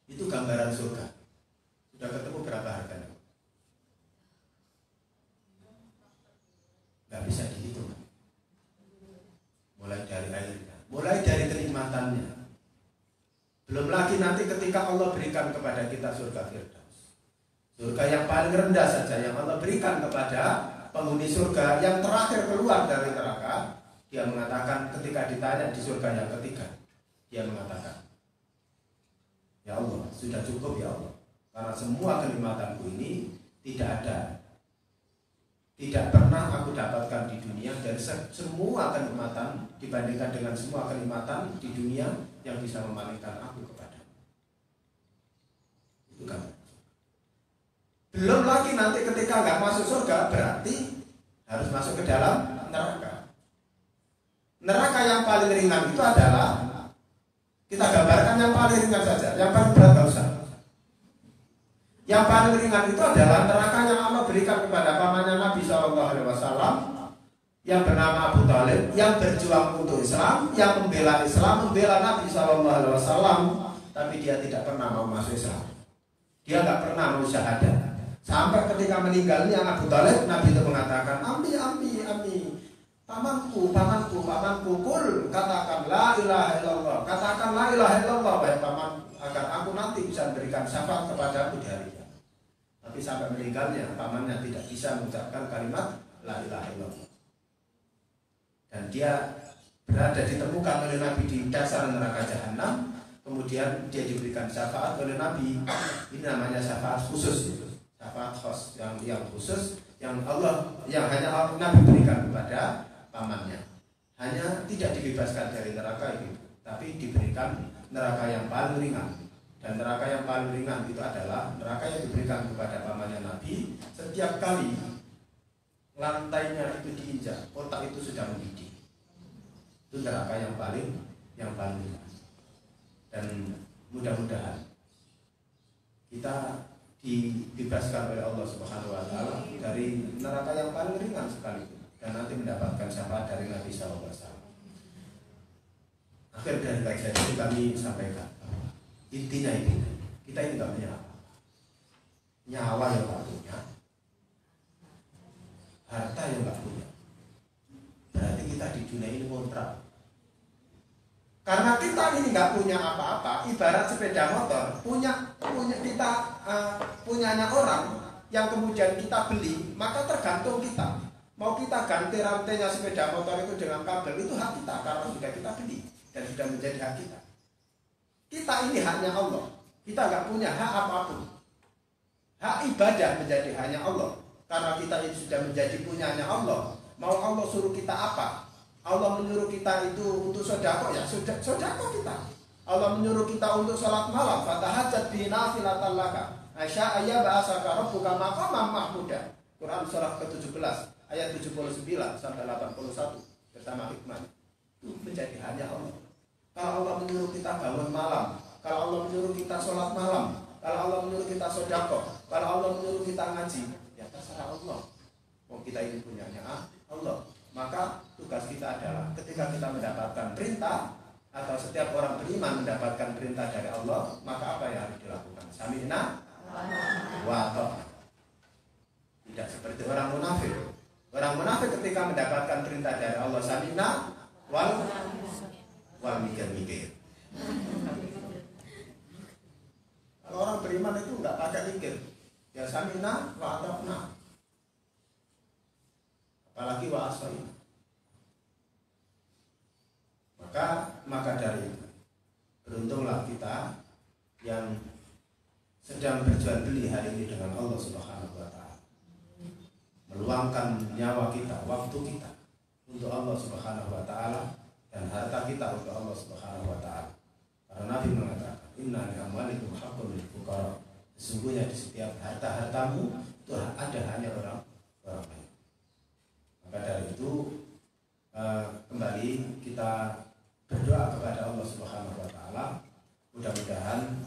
Itu gambaran surga. Sudah ketemu berapa harganya? Gak bisa dihitung. Mulai dari airnya, mulai dari kenikmatannya. Belum lagi nanti ketika Allah berikan kepada kita surga Firdaus, surga yang paling rendah saja yang Allah berikan kepada penghuni surga yang terakhir keluar dari neraka. Dia mengatakan ketika ditanya di surga yang ketiga, dia mengatakan, ya Allah, sudah cukup ya Allah, karena semua kenikmatanku ini tidak pernah aku dapatkan di dunia. Dari semua kenikmatan dibandingkan dengan semua kenikmatan di dunia yang bisa memalingkan aku kepada. Itu kan. Belum lagi nanti ketika nggak masuk surga berarti harus masuk ke dalam neraka. Neraka yang paling ringan itu adalah, kita gambarkan yang paling ringan saja, yang paling berat nggak usah. Yang paling ringan itu adalah neraka yang Allah berikan kepada pamannya Nabi SAW yang bernama Abu Thalib, yang berjuang untuk Islam, yang membela Islam, membela Nabi SAW, tapi dia tidak pernah mau masuk Islam. Dia nggak pernah mau syahadat. Sampai ketika meninggalnya Abu Thalib, Nabi itu mengatakan, Ami, pamanku, kul, katakan la ilaha illallah, katakan la ilaha illallah, wahai paman, agar aku nanti bisa memberikan syafaat kepadamu di hari kiamat. Tapi sampai meninggalnya, pamannya tidak bisa mengucapkan kalimat la ilaha illallah. Dan dia berada ditemukan oleh Nabi di dasar neraka Jahanam. Kemudian dia diberikan syafaat oleh Nabi. Ini namanya syafaat khusus, syafaat khos yang khusus yang hanya Nabi berikan kepada pamannya. Hanya tidak dibebaskan dari neraka itu, tapi diberikan neraka yang paling ringan. Dan neraka yang paling ringan itu adalah neraka yang diberikan kepada pamannya Nabi. Setiap kali lantainya itu diinjak, otak itu sudah mendidih. Itu neraka yang paling ringan. Dan mudah-mudahan kita dibebaskan oleh Allah Subhanahu wa taala dari neraka yang paling ringan sekali dan nanti mendapatkan syafaat dari Nabi SAW. Akhir dari kajian ini kami sampaikan intinya ini, kita ini nggak punya apa, nyawa yang nggak punya, harta yang nggak punya, berarti kita di dunia ini kontrak. Karena kita ini nggak punya apa-apa, ibarat sepeda motor punyanya orang yang kemudian kita beli, maka tergantung kita. Mau kita ganti rantainya sepeda motor itu dengan kabel, itu hak kita karena sudah kita beli dan sudah menjadi hak kita. Kita ini haknya Allah, kita nggak punya hak apapun. Hak ibadah menjadi hanya Allah, karena kita ini sudah menjadi punyanya Allah. Mau Allah suruh kita apa? Allah menyuruh kita itu untuk sedekah, ya sedekah kita. Allah menyuruh kita untuk sholat malam, fatahajjat bihi nafilatan laka. Asya ayya ba'asaka rabbuka maqaman mahmuda. Quran surah ke-17 ayat 79 sampai 81 bersama hikmah. Itu menjadi hanya Allah. Kalau Allah menyuruh kita bangun malam, kalau Allah menyuruh kita sholat malam, kalau Allah menyuruh kita sedekah, kalau Allah menyuruh kita ngaji, ya terserah Allah. Mau kita ini punyanya Allah. Maka tugas kita adalah ketika kita mendapatkan perintah atau setiap orang beriman mendapatkan perintah dari Allah, maka apa yang harus dilakukan? Sami'na wa ata'na. Tidak seperti orang munafik. Orang munafik ketika mendapatkan perintah dari Allah, sami'na wal mikir-mikir. Kalau orang beriman itu enggak pakai mikir. Ya sami'na wa ata'na. Apalagi wa asfalina. Maka dari itu beruntunglah kita yang sedang berjual beli hari ini dengan Allah Subhanahu wa taala. Meluangkan nyawa kita, waktu kita untuk Allah Subhanahu wa taala dan harta kita untuk Allah Subhanahu wa taala. Karena Nabi mengatakan, "Inna li amwalikum haqqun lil fuqara." Sesungguhnya di setiap harta-hartamu itu ada hanya orang lain. Maka dari itu kembali kita berdoa kepada Allah Subhanahu wa taala, mudah-mudahan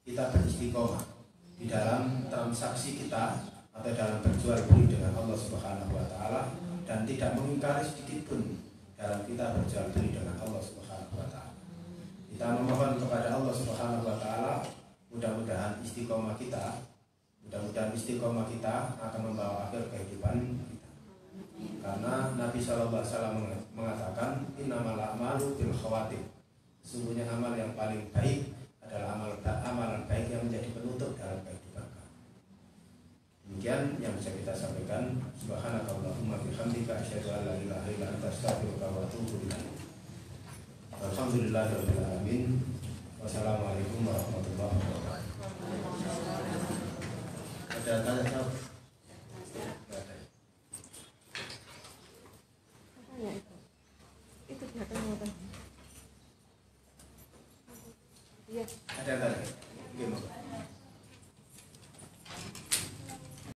kita beristiqomah di dalam transaksi kita atau dalam berjual beli dengan Allah Subhanahu wa taala dan tidak mengingkari sedikit pun dalam kita berjual beli dengan Allah Subhanahu wa taala. Kita memohon kepada Allah Subhanahu wa taala mudah-mudahan istiqomah kita akan membawa akhir kehidupan kita. Karena Nabi SAW mengatakan innamal a'malu bil khawatim. Sesungguhnya amal yang paling baik adalah amalan baik yang menjadi penutup dalam kehidupan kami. Demikian yang bisa kita sampaikan. Subhanakallahumma bihamdika asyhadu an la ilaha illa anta astaghfiruka wa atubu ilaik. Alhamdulillahirabbil alamin. Wassalamualaikum warahmatullahi wabarakatuh. Ada tanya-tanya? Itu kelihatan. Iya. Ada. Gimana?